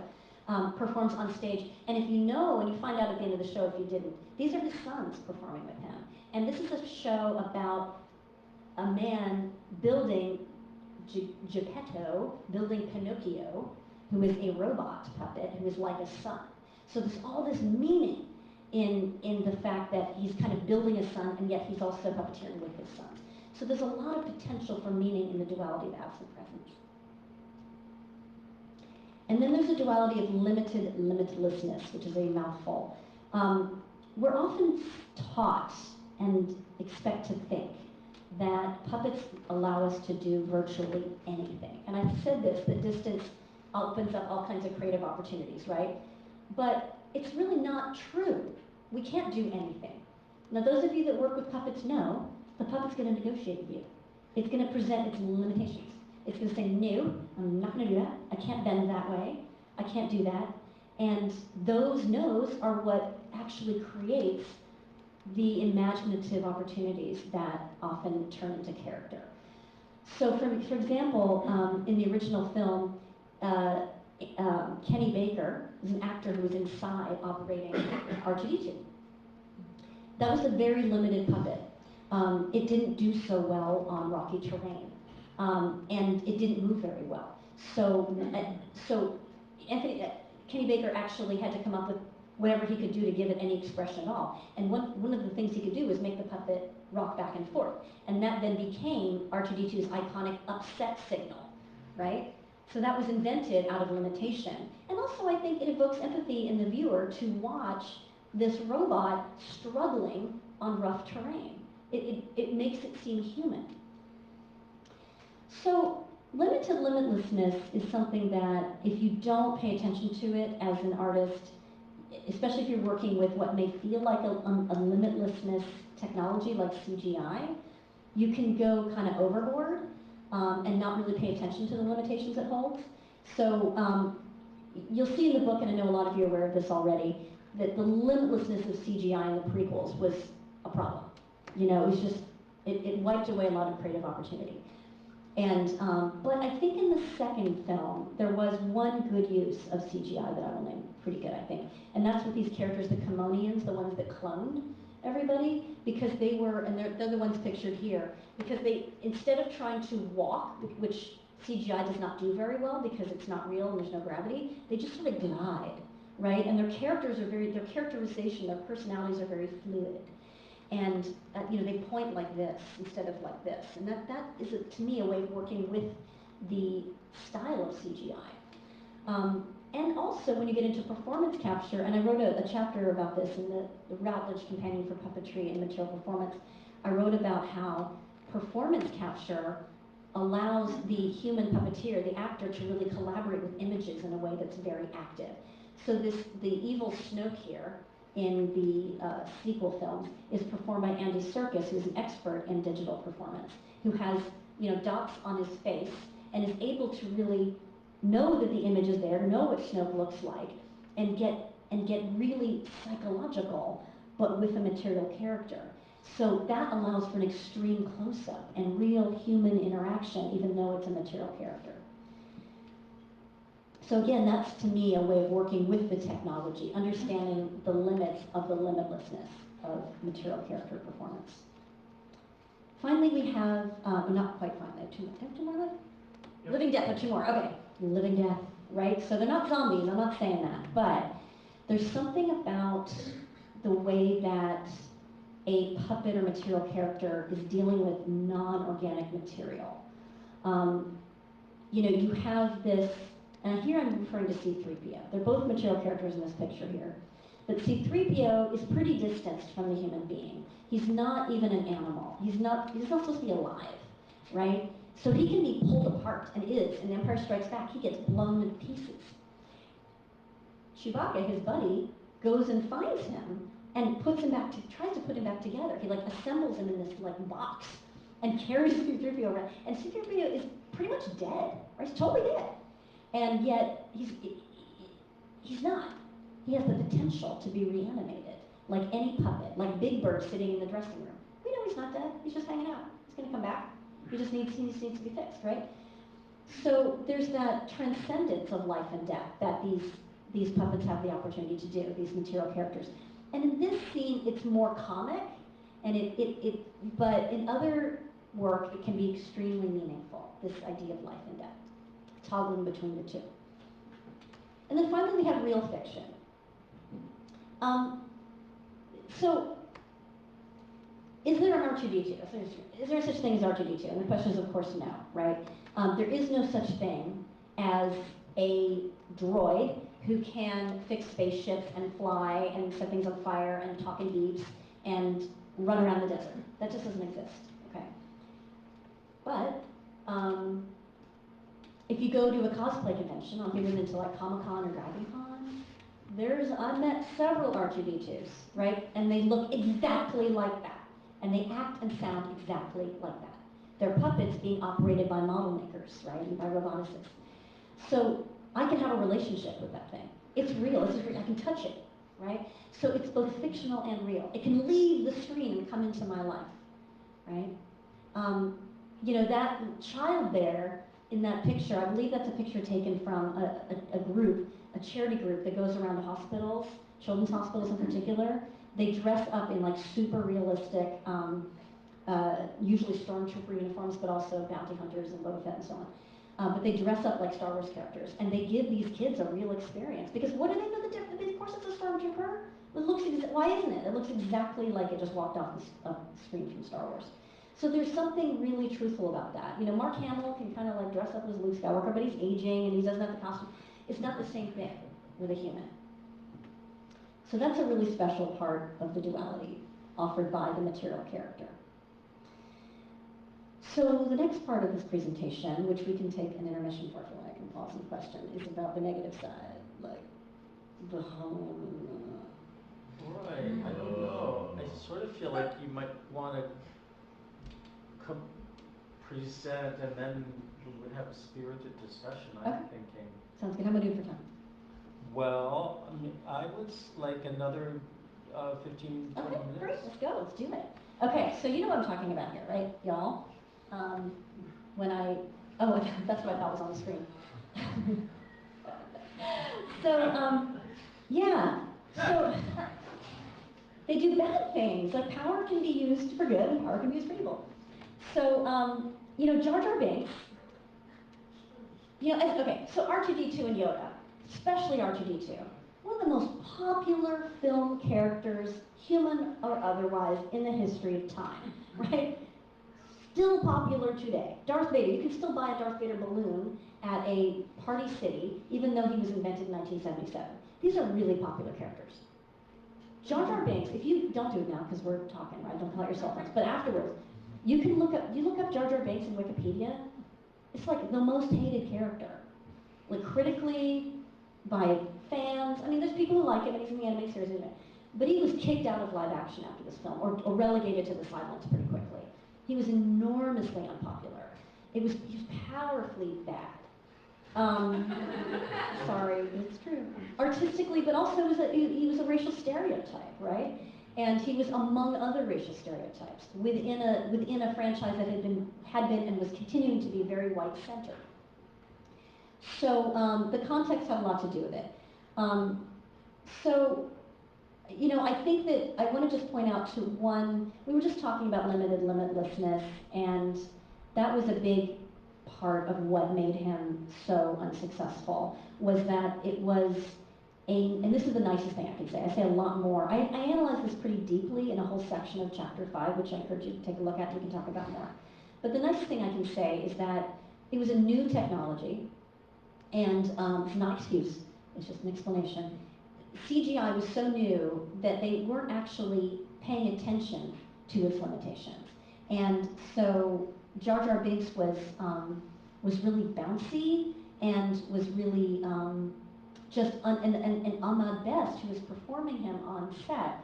performs on stage. And if you know, and you find out at the end of the show if you didn't, these are his sons performing with him. And this is a show about a man building Geppetto, building Pinocchio, who is a robot puppet, who is like a son. So there's all this meaning in the fact that he's kind of building a son, and yet he's also puppeteering with his sons. So there's a lot of potential for meaning in the duality of absent presence. And then there's a duality of limitlessness, which is a mouthful. We're often taught and expect to think that puppets allow us to do virtually anything. And I've said this, that distance opens up all kinds of creative opportunities, right? But it's really not true. We can't do anything. Now, those of you that work with puppets know the puppet's going to negotiate with you. It's going to present its limitations. It's going to say, no, I'm not going to do that. I can't bend that way. I can't do that. And those no's are what actually creates the imaginative opportunities that often turn into character. So for example, in the original film, Kenny Baker is an actor who was inside operating R2-D2. That was a very limited puppet. It didn't do so well on rocky terrain, and it didn't move very well. So Kenny Baker actually had to come up with whatever he could do to give it any expression at all. And one of the things he could do was make the puppet rock back and forth. And that then became R2-D2's iconic upset signal, right? So that was invented out of limitation. And also I think it evokes empathy in the viewer to watch this robot struggling on rough terrain. It makes it seem human. So limited limitlessness is something that if you don't pay attention to it as an artist, especially if you're working with what may feel like a limitlessness technology like CGI, you can go kind of overboard and not really pay attention to the limitations it holds. So you'll see in the book, and I know a lot of you are aware of this already, that the limitlessness of CGI in the prequels was a problem. You know, it was just, it wiped away a lot of creative opportunity. And, but I think in the second film, there was one good use of CGI that I will name pretty good, I think. And that's with these characters, the Commonians, the ones that cloned everybody, because they were, and they're the ones pictured here, because they, instead of trying to walk, which CGI does not do very well because it's not real and there's no gravity, they just sort of glide, right? And their characters are very, their characterization, their personalities are very fluid. And you know, they point like this instead of like this. And that is, to me, a way of working with the style of CGI. And also, when you get into performance capture, and I wrote a chapter about this in the Routledge Companion for Puppetry and Material Performance, I wrote about how performance capture allows the human puppeteer, the actor, to really collaborate with images in a way that's very active. So the evil Snoke here in the sequel films is performed by Andy Serkis, who's an expert in digital performance, who has, you know, dots on his face and is able to really know that the image is there, know what Snoke looks like, and get really psychological, but with a material character. So that allows for an extreme close-up and real human interaction, even though it's a material character. So again, that's to me a way of working with the technology, understanding the limits of the limitlessness of material character performance. Finally, we have, not quite finally, two more left? Yep. Living Death, or two more, okay. Living Death, right? So they're not zombies, I'm not saying that, but there's something about the way that a puppet or material character is dealing with non-organic material. You know, you have this, and here I'm referring to C-3PO. They're both material characters in this picture here. But C-3PO is pretty distanced from the human being. He's not even an animal. He's not supposed to be alive, right? So he can be pulled apart, and is. In Empire Strikes Back, he gets blown into pieces. Chewbacca, his buddy, goes and finds him and puts him back, tries to put him back together. He like assembles him in this like box and carries C-3PO around. And C-3PO is pretty much dead, right? He's totally dead. And yet, he's not. He has the potential to be reanimated, like any puppet, like Big Bird sitting in the dressing room. We know he's not dead, he's just hanging out. He's gonna come back. He just needs to be fixed, right? So there's that transcendence of life and death that these puppets have the opportunity to do, these material characters. And in this scene, it's more comic, and but in other work, it can be extremely meaningful, this idea of life and death, toggling between the two. And then finally, we have real fiction. So, is there an R2-D2? Is there such thing as R2-D2? And the question is, of course, no, right? There is no such thing as a droid who can fix spaceships and fly and set things on fire and talk in beeps and run around the desert. That just doesn't exist, okay? But if you go to a cosplay convention, I'll give them into like Comic-Con or DragonCon, I've met several R2-D2s, right? And they look exactly like that. And they act and sound exactly like that. They're puppets being operated by model makers, right? And by roboticists. So I can have a relationship with that thing. It's real, I can touch it, right? So it's both fictional and real. It can leave the screen and come into my life, right? You know, that child there in that picture, I believe that's a picture taken from a group, a charity group that goes around to hospitals, children's hospitals in particular. They dress up in like super realistic, usually stormtrooper uniforms, but also bounty hunters and Boba Fett and so But they dress up like Star Wars characters, and they give these kids a real experience. Because what do they know the difference? Of course it's a stormtrooper. Why isn't it? It looks exactly like it just walked off the screen from Star Wars. So there's something really truthful about that. You know, Mark Hamill can kind of like dress up as Luke Skywalker, but he's aging and he doesn't have the costume. It's not the same thing with a human. So that's a really special part of the duality offered by the material character. So the next part of this presentation, which we can take an intermission for if you want, I can pause and question, is about the negative side, like the Right, I don't know. I sort of feel like you might want to present and then we would have a spirited discussion, I'm Okay. thinking. Sounds good. How am I doing for time? Well, I mean, I was like another 15, 20 Okay, minutes. great. Let's go. Let's do it. Okay, so you know what I'm talking about here, right, y'all? That's what I thought was on the screen. Yeah. So they do bad things. Like power can be used for good and power can be used for evil. So, Jar Jar Binks, so R2-D2 and Yoda, especially R2-D2, one of the most popular film characters, human or otherwise, in the history of time, right? Still popular today. Darth Vader, you can still buy a Darth Vader balloon at a Party City, even though he was invented in 1977. These are really popular characters. Jar Jar Binks, if you don't do it now because we're talking, right? Don't pull out your cell phones. But afterwards, you look up Jar Jar Binks in Wikipedia. It's like the most hated character, like critically, by fans. I mean, there's people who like it, and he's in the animated series, but he was kicked out of live action after this film, or relegated to the sidelines pretty quickly. He was enormously unpopular. He was powerfully bad. Sorry, it's true. Artistically, but also he was a racial stereotype, right? And he was among other racial stereotypes within a franchise that had been and was continuing to be very white-centered. So the context had a lot to do with it. I think that I want to just point out to one, we were just talking about limitlessness, and that was a big part of what made him so unsuccessful, was that it was and this is the nicest thing I can say. I say a lot more. I analyze this pretty deeply in a whole section of chapter 5, which I encourage you to take a look at and we can talk about more. But the nicest thing I can say is that it was a new technology, and it's not an excuse, it's just an explanation. CGI was so new that they weren't actually paying attention to its limitations. And so Jar Jar Binks was really bouncy and was really and Ahmad Best, who was performing him on set,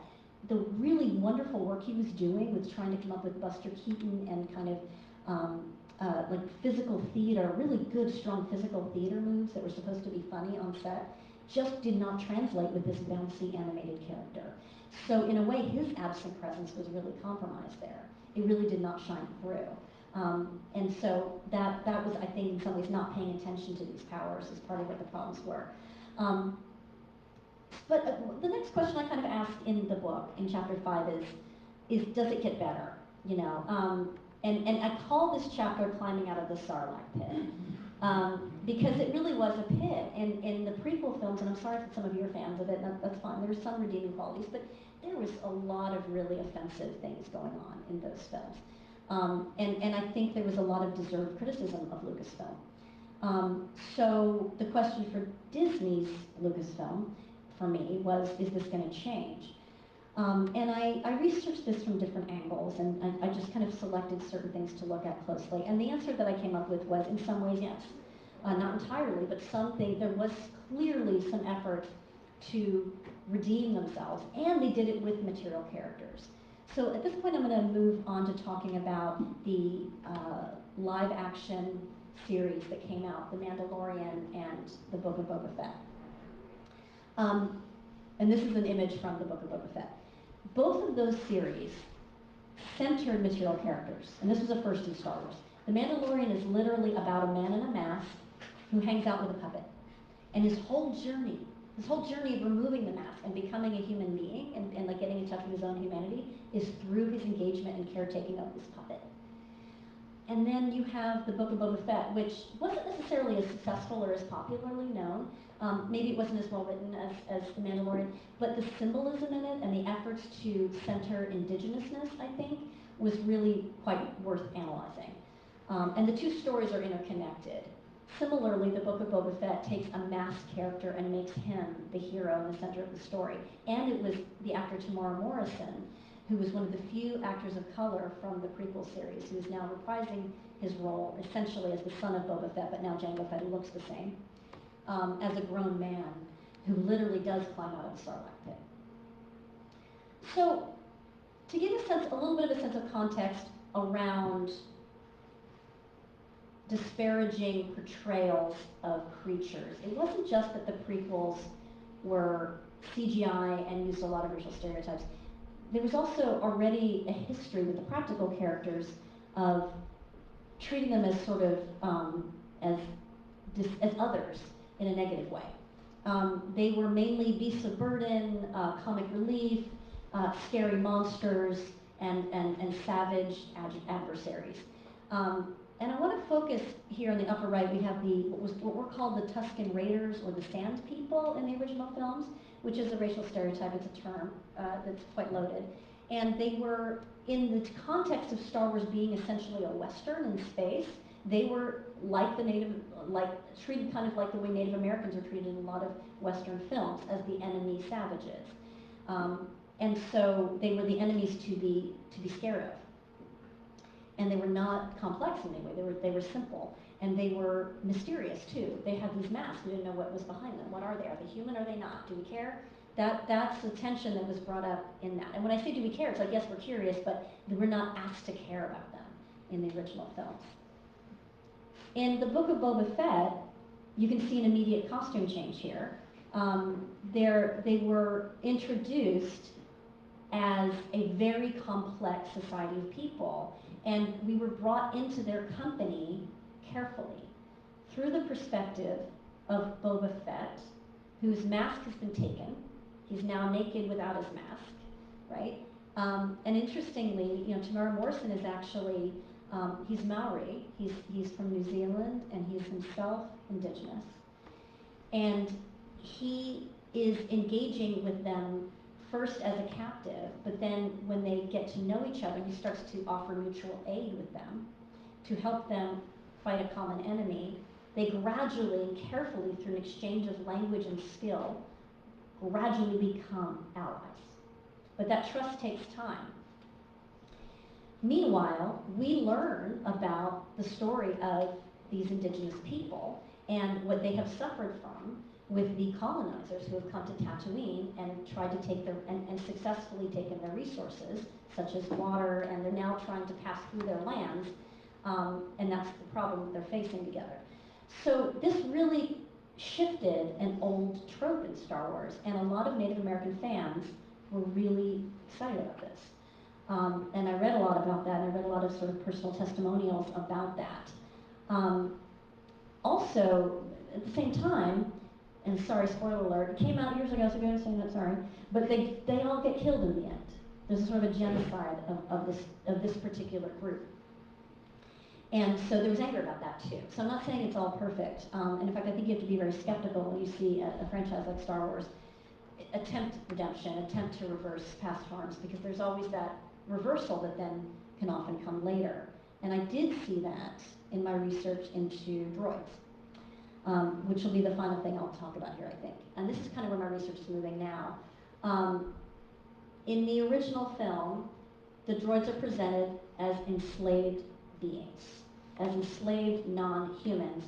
the really wonderful work he was doing with trying to come up with Buster Keaton and kind of like physical theater, really good, strong physical theater moves that were supposed to be funny on set, just did not translate with this bouncy animated character. So in a way, his absent presence was really compromised there. It really did not shine through. And so that was, I think, in some ways not paying attention to these powers is part of what the problems were. But the next question I kind of asked in the book, in chapter 5, is does it get better? And I call this chapter Climbing Out of the Sarlacc Pit. Because it really was a pit. And in the prequel films, and I'm sorry if some of you are fans of it, that's fine, there were some redeeming qualities, but there was a lot of really offensive things going on in those films. And I think there was a lot of deserved criticism of Lucasfilm. So the question for Disney's Lucasfilm, for me, was, is this going to change? And I researched this from different angles, and I just kind of selected certain things to look at closely. And the answer that I came up with was, in some ways, yes. Not entirely, but there was clearly some effort to redeem themselves, and they did it with material characters. So at this point, I'm going to move on to talking about the live action series that came out, The Mandalorian and The Book of Boba Fett. And this is an image from The Book of Boba Fett. Both of those series centered material characters, and this was a first in Star Wars. The Mandalorian is literally about a man in a mask who hangs out with a puppet. And his whole journey of removing the mask and becoming a human being and like getting in touch with his own humanity is through his engagement and caretaking of this puppet. And then you have the Book of Boba Fett, which wasn't necessarily as successful or as popularly known. Maybe it wasn't as well written as The Mandalorian, but the symbolism in it and the efforts to center indigenousness, I think, was really quite worth analyzing. And the two stories are interconnected. Similarly, the Book of Boba Fett takes a masked character and makes him the hero in the center of the story. And it was the actor Tamara Morrison, who was one of the few actors of color from the prequel series, who is now reprising his role essentially as the son of Boba Fett, but now Jango Fett, who looks the same, as a grown man who literally does climb out of the Sarlacc pit. So, to give a little bit of a sense of context around disparaging portrayals of creatures, it wasn't just that the prequels were CGI and used a lot of racial stereotypes. There was also already a history with the practical characters of treating them as sort of as others in a negative way. They were mainly beasts of burden, comic relief, scary monsters, and savage adversaries. And I want to focus here in the upper right. We have what were called the Tusken Raiders, or the Sand People in the original films, which is a racial stereotype. It's a term that's quite loaded. And they were, in the context of Star Wars being essentially a Western in space, they were like treated kind of like the way Native Americans are treated in a lot of Western films, as the enemy savages. And so they were the enemies to be scared of. And they were not complex in any way. They were simple, and they were mysterious too. They had these masks. We didn't know what was behind them. What are they? Are they human? Are they not? Do we care? That's the tension that was brought up in that. And when I say do we care, it's like, yes, we're curious, but we're not asked to care about them in the original films. In the Book of Boba Fett, you can see an immediate costume change here. They were introduced as a very complex society of people, and we were brought into their company carefully through the perspective of Boba Fett, whose mask has been taken. He's now naked without his mask, right? And interestingly, Tamara Morrison is actually, he's Maori, he's from New Zealand, and he's himself indigenous. And he is engaging with them first as a captive, but then when they get to know each other, he starts to offer mutual aid with them to help them fight a common enemy. They gradually and carefully, through an exchange of language and skill, gradually become allies. But that trust takes time. Meanwhile, we learn about the story of these indigenous people and what they have suffered from with the colonizers who have come to Tatooine and tried to take and successfully taken their resources, such as water, and they're now trying to pass through their lands, and that's the problem they're facing together. So this really shifted an old trope in Star Wars, and a lot of Native American fans were really excited about this. And I read a lot about that, and I read a lot of sort of personal testimonials about that. Also, at the same time, and sorry, spoiler alert, it came out years ago, so I'm going to say that, sorry, but they all get killed in the end. There's a sort of a genocide of this particular group. And so there was anger about that too. So I'm not saying it's all perfect. And in fact, I think you have to be very skeptical when you see a franchise like Star Wars attempt redemption, attempt to reverse past harms, because there's always that reversal that then can often come later. And I did see that in my research into droids, which will be the final thing I'll talk about here, I think. And this is kind of where my research is moving now. In the original film, the droids are presented as enslaved beings, as enslaved non-humans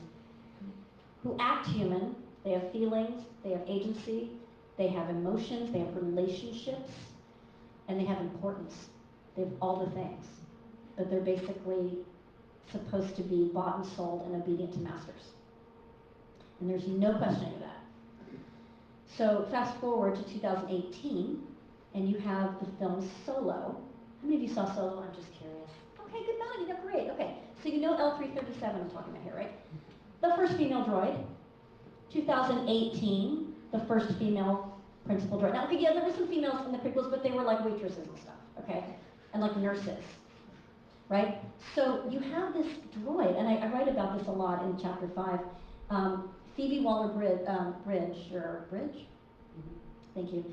who act human. They have feelings, they have agency, they have emotions, they have relationships, and they have importance. They have all the things, but they're basically supposed to be bought and sold and obedient to masters. And there's no questioning of that. So fast forward to 2018, and you have the film Solo. How many of you saw Solo? I'm just curious. Okay, good nod, you know, great. Okay, so you know L337 I'm talking about here, right? The first female droid. 2018, the first female principal droid. Now, okay, yeah, there were some females in the prequels, but they were like waitresses and stuff, okay? And like nurses, right? So you have this droid, and I write about this a lot in chapter 5. Phoebe Waller-Bridge, thank you.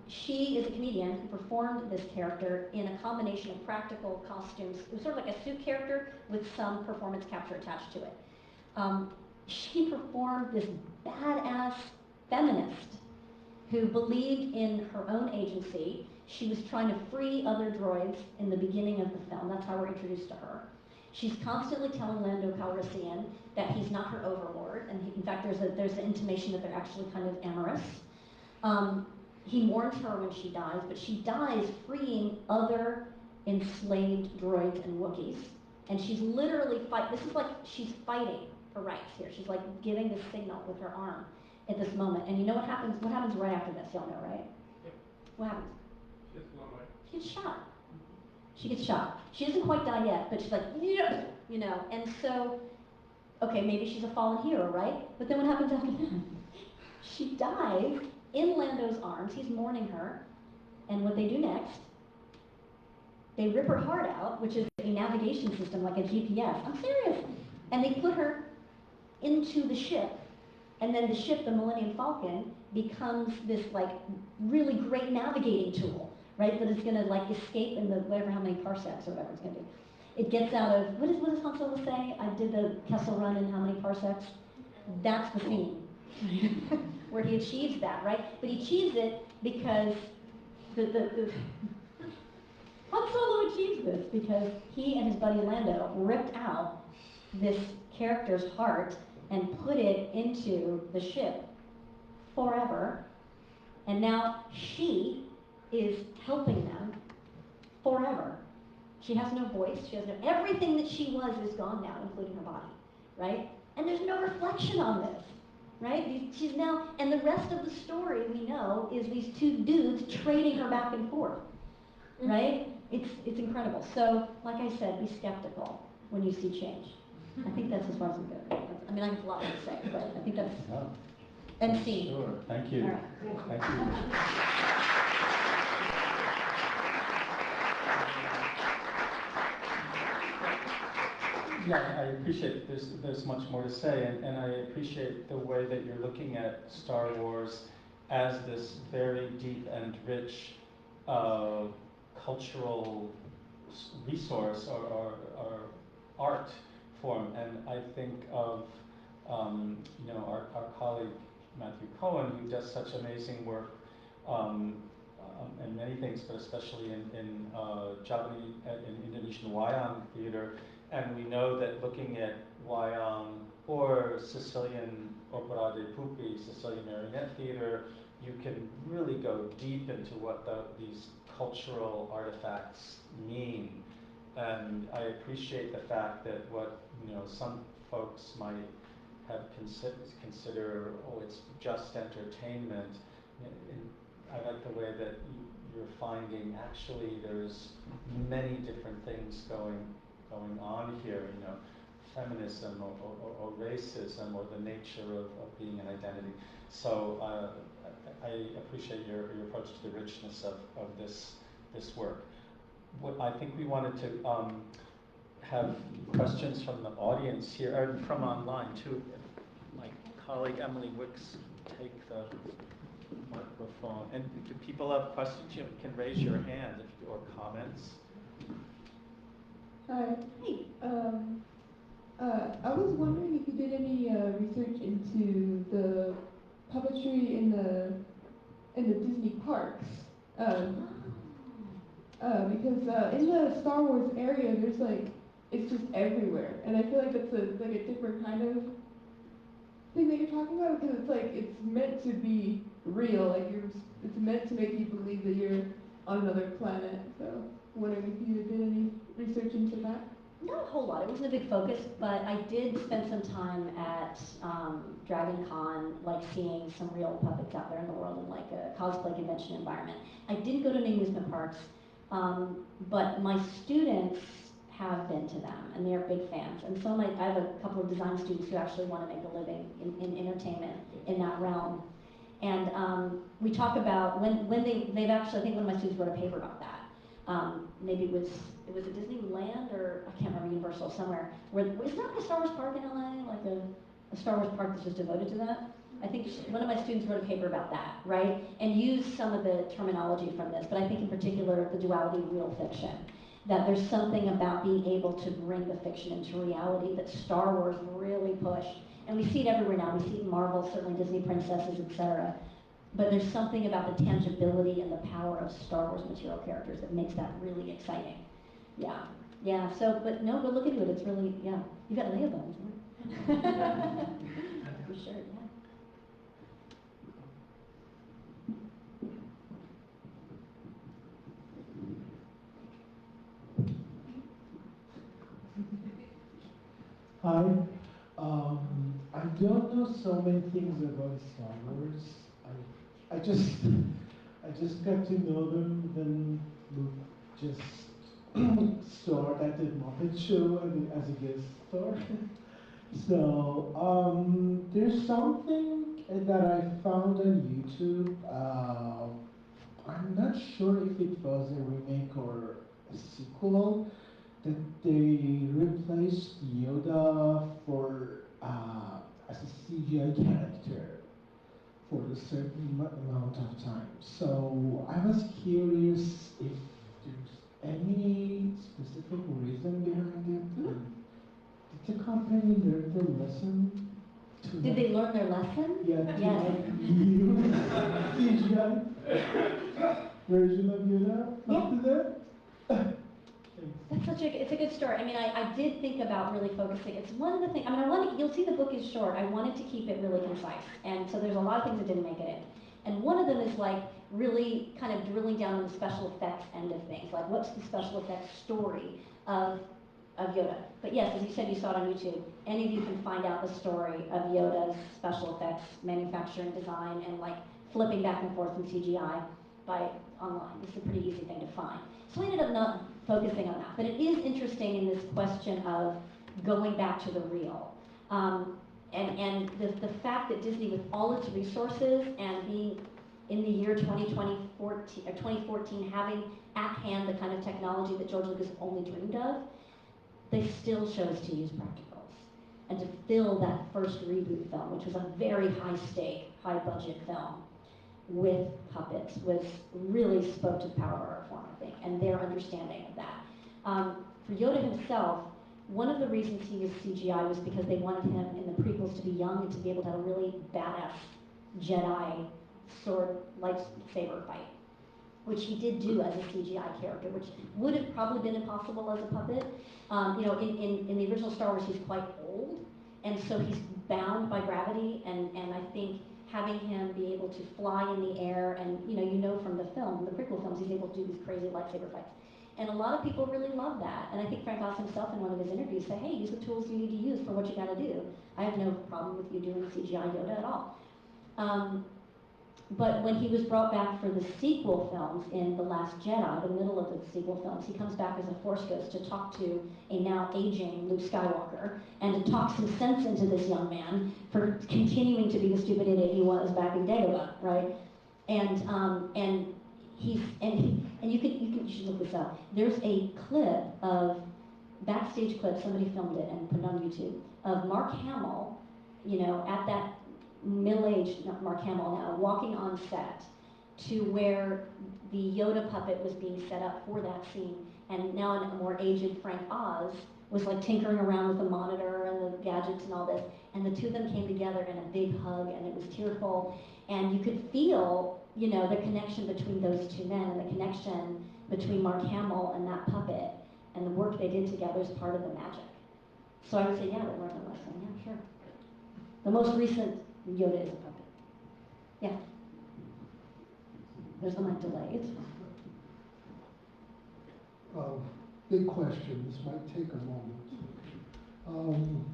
She is a comedian who performed this character in a combination of practical costumes. It was sort of like a suit character with some performance capture attached to it. She performed this badass feminist who believed in her own agency. She was trying to free other droids in the beginning of the film. That's how we're introduced to her. She's constantly telling Lando Calrissian that he's not her overlord, and in fact, there's an intimation that they're actually kind of amorous. He mourns her when she dies, but she dies freeing other enslaved droids and Wookiees, and she's literally this is like she's fighting for rights here. She's like giving this signal with her arm at this moment. And you know what happens? What happens right after this? Y'all know, right? Yep. What happens? She gets blown away. She gets shot. She gets shot. She doesn't quite die yet, but she's like, yeah, you know. And so, okay, maybe she's a fallen hero, right? But then what happens after that? She dies in Lando's arms. He's mourning her. And what they do next, they rip her heart out, which is a navigation system like a GPS. I'm serious. And they put her into the ship. And then the ship, the Millennium Falcon, becomes this like really great navigating tool, right? That is gonna like escape in the whatever how many parsecs or whatever it's gonna do. It gets out of what does Han Solo say? I did the Kessel Run in how many parsecs? That's the scene where he achieves that, right? But he achieves it because the Han Solo achieves this because he and his buddy Lando ripped out this character's heart and put it into the ship forever, and now she is helping them forever. She has no voice, she has no, everything that she was is gone now, including her body, right? And there's no reflection on this, right? She's now, and the rest of the story we know is these two dudes trading her back and forth, right? It's incredible. So, like I said, be skeptical when you see change. I think that's as far as I'm going. I mean, I have a lot more to say, but I think that's No, end scene. sure, thank you. All right. Thank you. Yeah, I appreciate there's much more to say, and I appreciate the way that you're looking at Star Wars as this very deep and rich cultural resource or art form. And I think of our colleague Matthew Cohen, who does such amazing work in many things, but especially in Japanese in Indonesian wayang theater. And we know that looking at wayang or Sicilian opera de pupi, Sicilian marionette theater, you can really go deep into what these cultural artifacts mean. And I appreciate the fact that what some folks might have consider, oh, it's just entertainment. I like the way that you're finding actually there's many different things going on here, feminism or racism or the nature of being an identity. So I appreciate your approach to the richness of this work. I think we wanted to have questions from the audience here, and from online too. My colleague Emily Wicks take the microphone. And if people have questions, you can raise your hand or comments. Hi. Hey. I was wondering if you did any research into the puppetry in the Disney parks, because in the Star Wars area, there's it's just everywhere, and I feel like that's a different kind of thing that you're talking about, because it's meant to be real, it's meant to make you believe that you're on another planet. So, wondering if you did any research into that. Not a whole lot. It wasn't a big focus, but I did spend some time at Dragon Con, seeing some real puppets out there in the world in a cosplay convention environment. I didn't go to any amusement parks, but my students have been to them, and they're big fans. And so I have a couple of design students who actually want to make a living in entertainment in that realm. And we talk about when they've actually, I think one of my students wrote a paper about that. Maybe it was it was a Disneyland or, I can't remember, Universal somewhere, where, isn't that like a Star Wars park in LA? Like a Star Wars park that's just devoted to that? I think one of my students wrote a paper about that, right? And used some of the terminology from this, but I think in particular the duality of real fiction. That there's something about being able to bring the fiction into reality that Star Wars really pushed. And we see it everywhere now. We see it in Marvel, certainly Disney princesses, etc. But there's something about the tangibility and the power of Star Wars material characters that makes that really exciting. Yeah, yeah. So, but no, go look into it. It's really, yeah. You got Leia bones. For sure, yeah. Hi. I don't know so many things about Star Wars. I just got to know them when Luke just starred at the Muppet Show as a guest star. So there's something that I found on YouTube. I'm not sure if it was a remake or a sequel, that they replaced Yoda for as a CGI character for a certain amount of time. So I was curious if there's any specific reason behind it. Did the company learn their lesson? Did they learn their lesson? Yeah, to Yes. not use CGI version of Yoda after that? That's it's a good story. I mean, I did think about really focusing. It's one of the things, I mean, you'll see the book is short. I wanted to keep it really concise. And so there's a lot of things that didn't make it in. And one of them is like really kind of drilling down on the special effects end of things. Like what's the special effects story of Yoda? But yes, as you said, you saw it on YouTube. Any of you can find out the story of Yoda's special effects, manufacturing, design, and like flipping back and forth in CGI by online. It's a pretty easy thing to find. So I ended up not focusing on that. But it is interesting in this question of going back to the real. And the fact that Disney, with all its resources and being in the year 2014, having at hand the kind of technology that George Lucas only dreamed of, they still chose to use practicals and to fill that first reboot film, which was a very high stake, high budget film, with puppets, really spoke to the power of our art form, I think, and their understanding of that. For Yoda himself, one of the reasons he was CGI was because they wanted him in the prequels to be young and to be able to have a really badass Jedi sword lightsaber fight, which he did do as a CGI character, which would have probably been impossible as a puppet. In the original Star Wars, he's quite old, and so he's bound by gravity, and I think having him be able to fly in the air, and you know from the film, the prequel films, he's able to do these crazy lightsaber fights. And a lot of people really love that. And I think Frank Oz himself in one of his interviews said, hey, use the tools you need to use for what you gotta do. I have no problem with you doing CGI Yoda at all. But when he was brought back for the sequel films in The Last Jedi, the middle of the sequel films, he comes back as a Force ghost to talk to a now aging Luke Skywalker and to talk some sense into this young man for continuing to be the stupid idiot he was back in Dagobah, right? And you should look this up. There's a clip of backstage clip, somebody filmed it and put it on YouTube, of Mark Hamill, at that middle-aged Mark Hamill now, walking on set to where the Yoda puppet was being set up for that scene, and now a more aged Frank Oz was like tinkering around with the monitor and the gadgets and all this, and the two of them came together in a big hug, and it was tearful, and you could feel, the connection between those two men, and the connection between Mark Hamill and that puppet, and the work they did together is part of the magic. So I would say, yeah, they learned a lesson, yeah, sure. The most recent Yoda is a puppet. Yeah. There's the mic delay, it's fine. Big question, this might take a moment.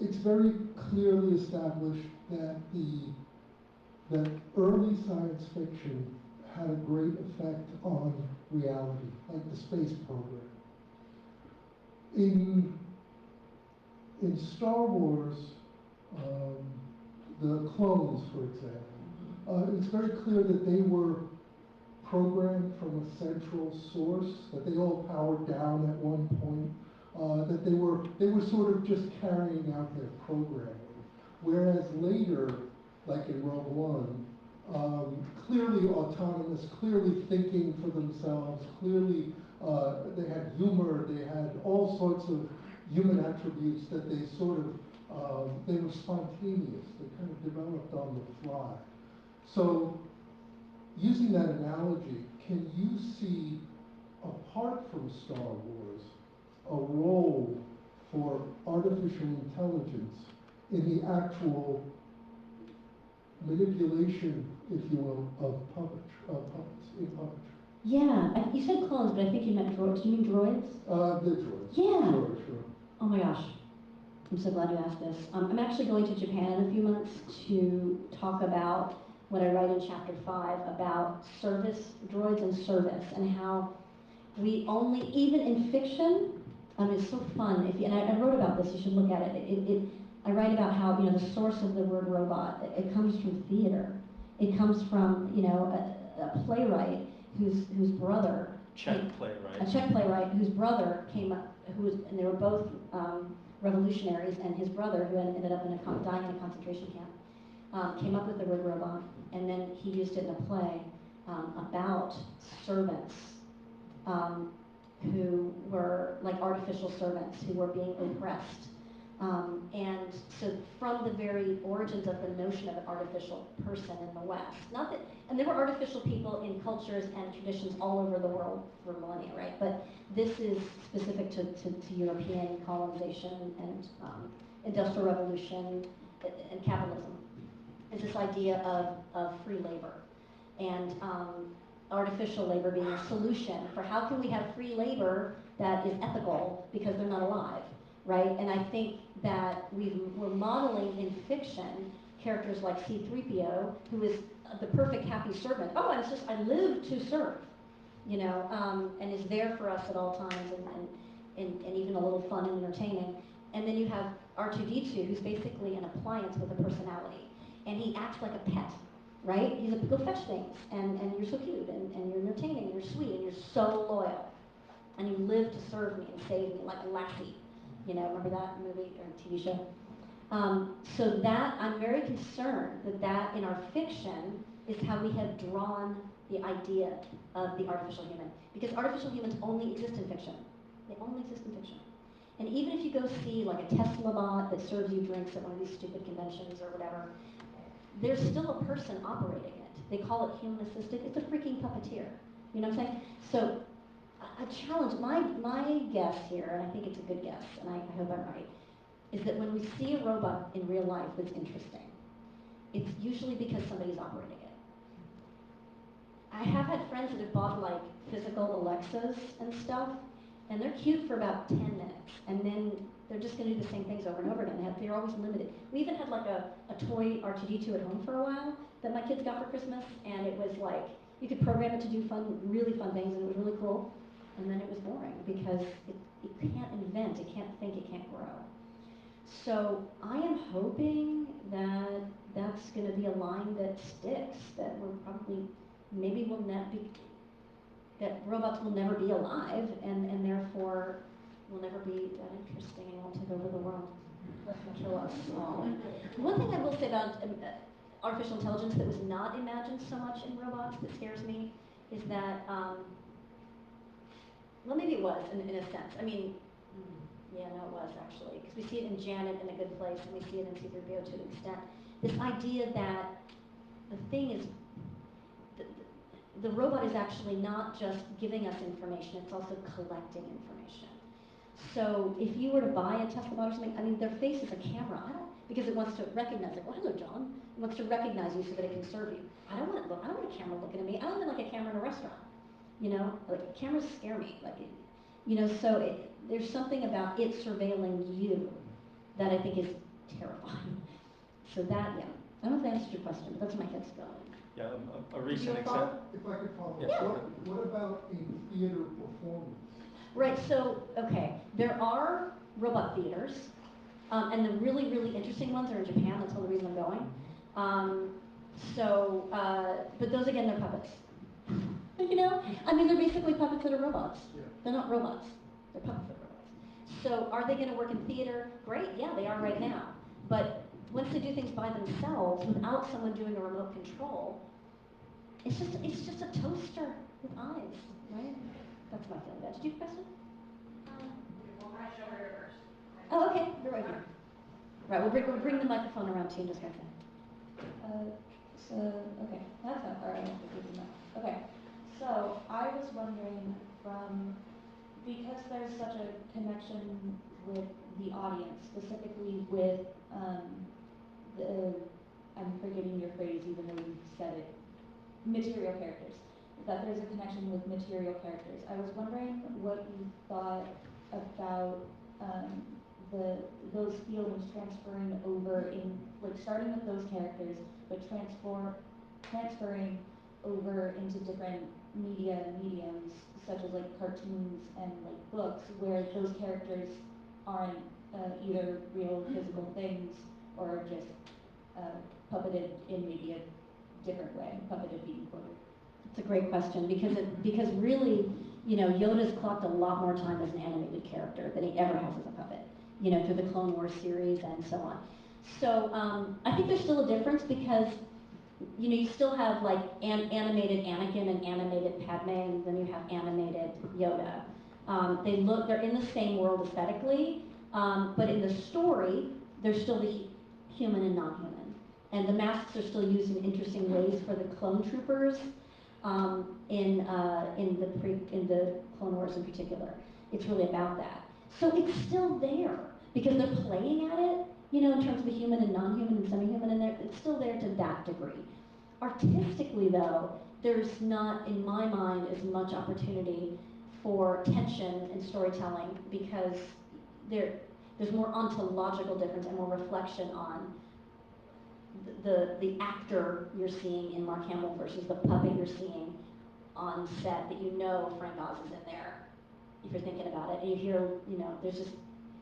It's very clearly established that that early science fiction had a great effect on reality, like the space program. In Star Wars, the clones, for example, it's very clear that they were programmed from a central source, that they all powered down at one point, that they were sort of just carrying out their programming. Whereas later, like in Rogue One, clearly autonomous, clearly thinking for themselves, clearly they had humor, they had all sorts of human attributes that they sort of, they were spontaneous, they kind of developed on the fly. So, using that analogy, can you see, apart from Star Wars, a role for artificial intelligence in the actual manipulation, if you will, of puppets in puppetry? Yeah, you said clones, but I think you meant droids. Do you mean droids? The droids. Yeah. Sure. Oh my gosh, I'm so glad you asked this. I'm actually going to Japan in a few months to talk about what I write in chapter 5 about service, droids and service, and how we only, even in fiction, it's so fun. And I wrote about this, you should look at it. I write about how, the source of the word robot, it comes from theater. It comes from, a playwright whose brother, Czech playwright. a Czech playwright whose brother came up, and they were both revolutionaries, and his brother, who ended up dying in a concentration camp, came up with the word robot, and then he used it in a play about servants who were like artificial servants who were being oppressed. And so from the very origins of the notion of an artificial person in the West, not that, and there were artificial people in cultures and traditions all over the world for millennia, right? But this is specific to European colonization and industrial revolution and capitalism. Is this idea of free labor and artificial labor being a solution for how can we have free labor that is ethical because they're not alive, right? And I think that we're modeling in fiction characters like C-3PO, who is the perfect happy servant. Oh, I live to serve, and is there for us at all times and even a little fun and entertaining. And then you have R2-D2, who's basically an appliance with a personality. And he acts like a pet, right? He's like, go fetch things, and you're so cute, and you're entertaining, and you're sweet, and you're so loyal. And you live to serve me and save me, like Lassie. Remember that movie or TV show? So that, I'm very concerned that in our fiction is how we have drawn the idea of the artificial human. Because artificial humans only exist in fiction. They only exist in fiction. And even if you go see like a Tesla bot that serves you drinks at one of these stupid conventions or whatever, there's still a person operating it. They call it human assisted. It's a freaking puppeteer. You know what I'm saying? So a challenge, my guess here, and I think it's a good guess, and I hope I'm right, is that when we see a robot in real life that's interesting, it's usually because somebody's operating it. I have had friends that have bought like physical Alexas and stuff, and they're cute for about 10 minutes, and then they're just going to do the same things over and over again. They're always limited. We even had like a toy R2-D2 at home for a while that my kids got for Christmas, and it was like, you could program it to do really fun things, and it was really cool. And then it was boring because it can't invent, it can't think, it can't grow. So I am hoping that that's going to be a line that sticks, that we're probably, maybe will not be, that robots will never be alive, and therefore will never be that interesting and won't take over the world. That will kill us all. One thing I will say about artificial intelligence that was not imagined so much in robots that scares me is that, well, maybe it was in a sense. I mean, yeah, no, it was actually. Because we see it in Janet in A Good Place, and we see it in C-3PO to an extent. This idea that the thing is, the robot is actually not just giving us information, it's also collecting information. So if you were to buy a Tesla bot or something, I mean, their face is a camera. Because it wants to recognize, like, oh, hello, John. It wants to recognize you so that it can serve you. I don't want a camera looking at me. I don't even like a camera in a restaurant. Like cameras scare me. So there's something about it surveilling you that I think is terrifying. So that, yeah. I don't know if I answered your question, but that's where my head's going. Yeah, a recent If example. I could follow, Yeah. what about a theater performance? Right, so, okay, there are robot theaters, and the really, really interesting ones are in Japan. That's one of the reasons I'm going. But those, again, they're puppets. You know? I mean, they're basically puppets that are robots. Yeah. They're not robots. They're puppets that are robots. So are they going to work in theater? Great, yeah, they are right now. But once they do things by themselves without someone doing a remote control, it's just a toaster with eyes, right? That's my feeling about it. Did you have a question? We'll have to show her first. Oh, okay, you're right here. Right, we'll bring the microphone around to you in just a second. So, okay, that's not, all right, okay. So, I was wondering because there's such a connection with the audience, specifically with, I'm forgetting your phrase even though you said it, material characters, that there's a connection with material characters. I was wondering what you thought about those feelings transferring over in, like starting with those characters, but transferring over into different mediums, such as like cartoons and like books, where those characters aren't either real physical things or just puppeted in maybe a different way, puppeted being quoted. It's a great question because really, you know, Yoda's clocked a lot more time as an animated character than he ever has as a puppet, you know, through the Clone Wars series and so on. So I think there's still a difference because, you know, you still have like animated Anakin and animated Padme, and then you have animated Yoda. They're in the same world aesthetically, but in the story, they're still the human and non-human. And the masks are still used in interesting ways for the clone troopers in the Clone Wars in particular. It's really about that. So it's still there because they're playing at it, you know, in terms of the human and non-human and semi-human, and it's still there to that degree. Artistically, though, there's not, in my mind, as much opportunity for tension in storytelling because there's more ontological difference and more reflection on the actor you're seeing in Mark Hamill versus the puppet you're seeing on set that you know Frank Oz is in there, if you're thinking about it. And you hear, you know,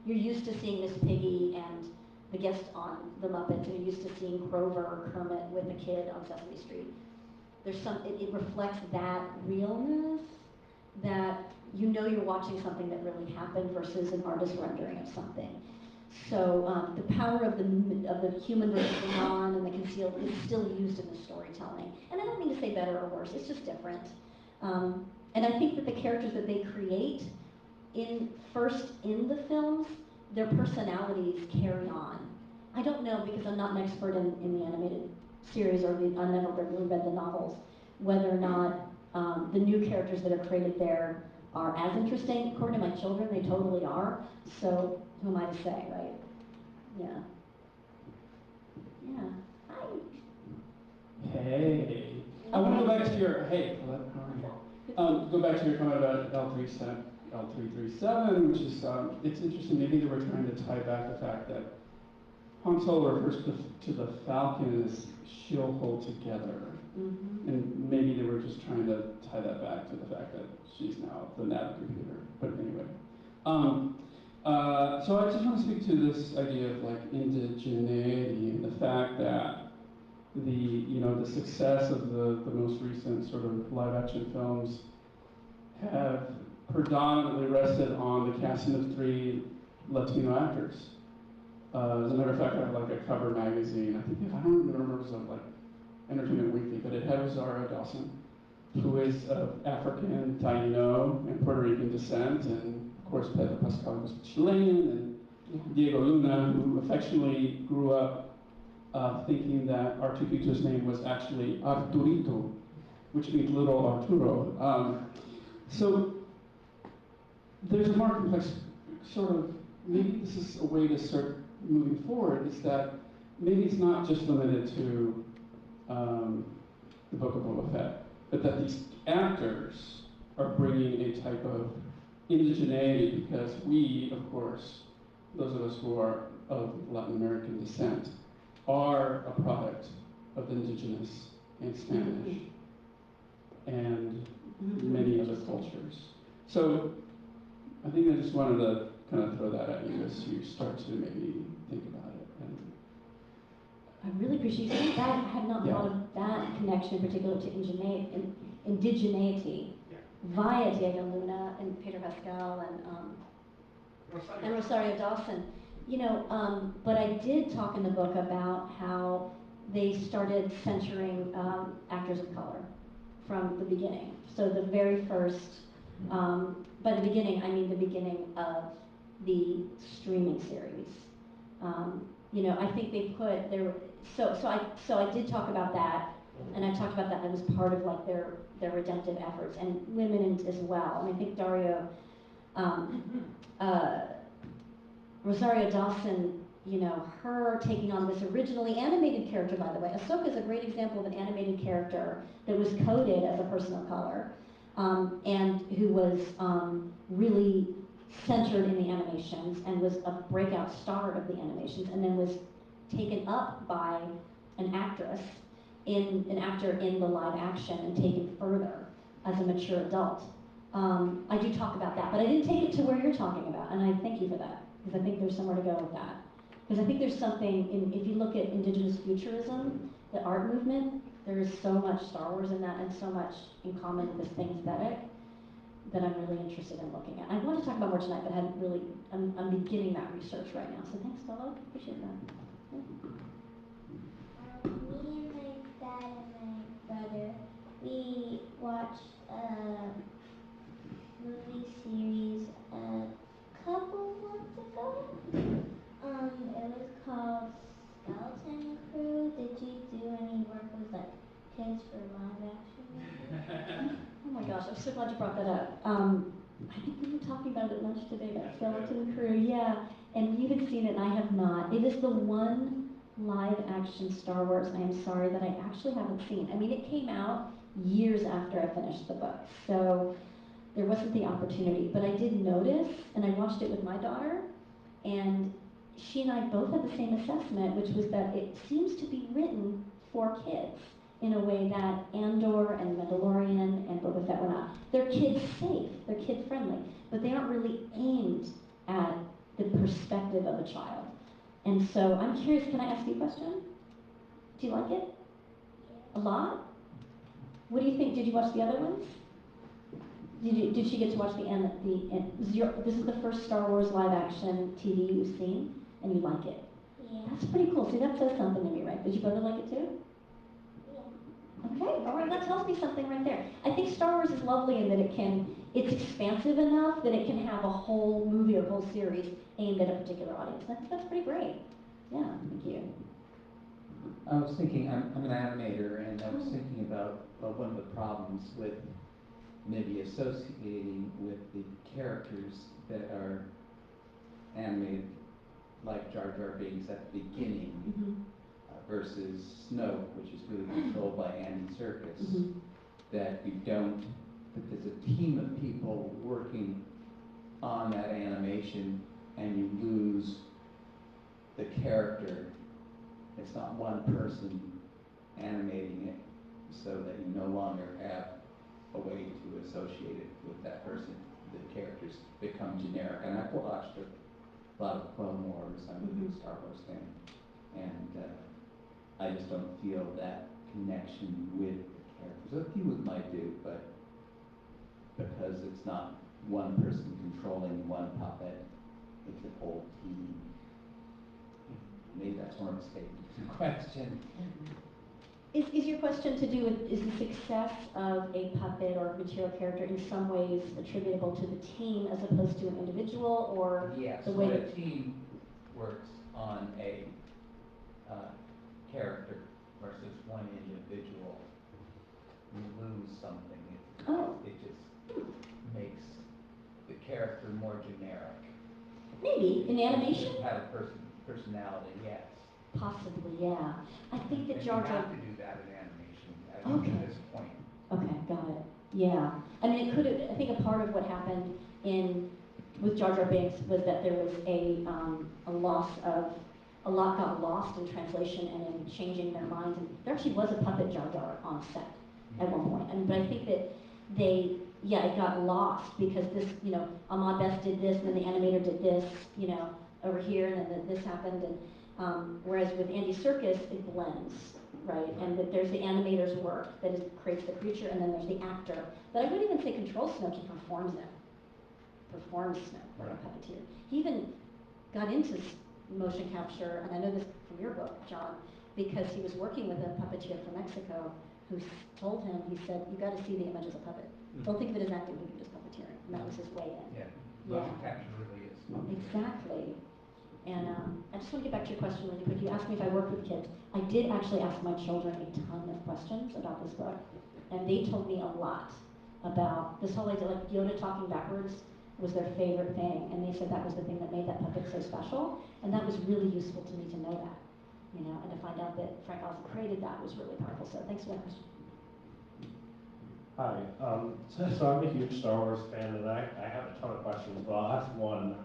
you're used to seeing Miss Piggy and the guest on the Muppets, and you're used to seeing Grover or Kermit with the kid on Sesame Street. It reflects that realness that you know you're watching something that really happened versus an artist rendering of something. So the power of the human versus the non and the concealed is still used in the storytelling. And I don't mean to say better or worse, it's just different. And I think that the characters that they create first in the films, their personalities carry on. I don't know, because I'm not an expert in the animated series or I've never really read the novels, whether or not the new characters that are created there are as interesting. According to my children, they totally are. So who am I to say, right? Yeah. Yeah. Hi. Hey. I want to go back to your, hey, Colette, how are you? Go back to your comment about L337, which is, it's interesting. Maybe they were trying to tie back the fact that Han Solo refers to the Falcon as she'll hold together. Mm-hmm. And maybe they were just trying to tie that back to the fact that she's now the navigator. But anyway. So I just want to speak to this idea of like indigeneity and the fact that the success of the most recent sort of live action films have predominantly rested on the casting of 3 Latino actors. As a matter of fact, I have like a cover magazine. I don't remember if it was on like Entertainment Weekly, but it had Rosario Dawson, who is of African, Taino, and Puerto Rican descent, and of course Pedro Pascal was Chilean, and Diego Luna, who affectionately grew up thinking that Arturito's name was actually Arturito, which means little Arturo. So there's a more complex sort of, maybe this is a way to start moving forward, is that maybe it's not just limited to the Book of Boba Fett, but that these actors are bringing a type of indigeneity because we, of course, those of us who are of Latin American descent, are a product of the indigenous and Spanish and many other cultures. So I think I just wanted to kind of throw that at you as you start to maybe think about it. And I really appreciate you saying that. I had not thought of that connection in particular to indigeneity via Diego Luna and Pedro Pascal and Rosario Dawson. You know, but I did talk in the book about how they started censoring actors of color from the beginning. So the very first, by the beginning, I mean the beginning of the streaming series. You know, I think they put their, so I did talk about that, and I talked about that, and it was part of like their redemptive efforts, and women as well. And I think Rosario Dawson, you know, her taking on this originally animated character, by the way. Ahsoka is a great example of an animated character that was coded as a person of color, and who was really centered in the animations and was a breakout star of the animations, and then was taken up by an actor in the live action and taken further as a mature adult. I do talk about that, but I didn't take it to where you're talking about, and I thank you for that, because I think there's somewhere to go with that. Because I think there's something, if you look at indigenous futurism, the art movement, there is so much Star Wars in that and so much in common with this thing aesthetic that I'm really interested in looking at. I want to talk about more tonight, but I hadn't really, I'm beginning that research right now. So thanks, Stella, appreciate that. Me and my dad and my brother, we watched a movie series a couple months ago. It was called Skeleton Crew. Did you do any work with like kids for live action? Oh my gosh, I'm so glad you brought that up. I think we were talking about it at lunch today, that Skeleton Crew, yeah. And you had seen it and I have not. It is the one live action Star Wars, I am sorry, that I actually haven't seen. I mean, it came out years after I finished the book, so there wasn't the opportunity. But I did notice, and I watched it with my daughter, and she and I both had the same assessment, which was that it seems to be written for kids in a way that Andor and Mandalorian and Boba Fett were not. They're kids safe, they're kid friendly, but they aren't really aimed at the perspective of a child. And so I'm curious, can I ask you a question? Do you like it? A lot? What do you think? Did you watch the other ones? Did she get to watch the end? This is the first Star Wars live action TV you've seen, and you like it? Yeah. That's pretty cool. See, that says something to me, right? Did your brother like it too? Yeah. Okay, all right, that tells me something right there. I think Star Wars is lovely in that it's expansive enough that it can have a whole movie or whole series aimed at a particular audience. That's pretty great. Yeah, thank you. I was thinking, I'm an animator, and I was thinking about one of the problems with maybe associating with the characters that are animated, like Jar Jar Binks at the beginning, versus Snoke, which is really controlled by Andy Serkis, that there's a team of people working on that animation, and you lose the character. It's not one person animating it, so that you no longer have a way to associate it with that person. The characters become generic. And I've watched a lot of Clone Wars. I'm a big Star Wars fan, and I just don't feel that connection with the characters. A few might do, but because it's not one person controlling one puppet, it's a whole team. Maybe that's more of a statement than a question. Is your question to do with, is the success of a puppet or a material character in some ways attributable to the team as opposed to an individual, or yes, the way when that a team works on a character versus one individual, you lose something. It just makes the character more generic. Maybe in animation? Have a personality, yes. Possibly, yeah. I think that And Jar you Jar. have to do that in animation at this point. Okay, got it. Yeah. I mean, it could have, I think a part of what happened with Jar Jar Binks was that there was a lot got lost in translation and in changing their minds. And there actually was a puppet Jar Jar on set at one point. But I think that it got lost because this, Ahmad Best did this, and then the animator did this, over here, and then this happened. And whereas with Andy Serkis, it blends right? And that there's the animator's work that creates the creature, and then there's the actor that I wouldn't even say controls Snoke, he performs it. Performs Snoke, like a puppeteer. He even got into motion capture, and I know this from your book, John, because he was working with a puppeteer from Mexico who told him, he said, you got to see the image as a puppet. Don't think of it as acting, think of it as puppeteering. And that was his way in. Yeah, motion capture really is. Exactly. And I just want to get back to your question really quick. You asked me if I worked with kids. I did actually ask my children a ton of questions about this book, and they told me a lot about this whole idea, like Yoda talking backwards was their favorite thing, and they said that was the thing that made that puppet so special, and that was really useful to me to know that, you know, and to find out that Frank Oz created that was really powerful. So thanks for that question. Hi, so I'm a huge Star Wars fan, and I have a ton of questions, but I'll ask one.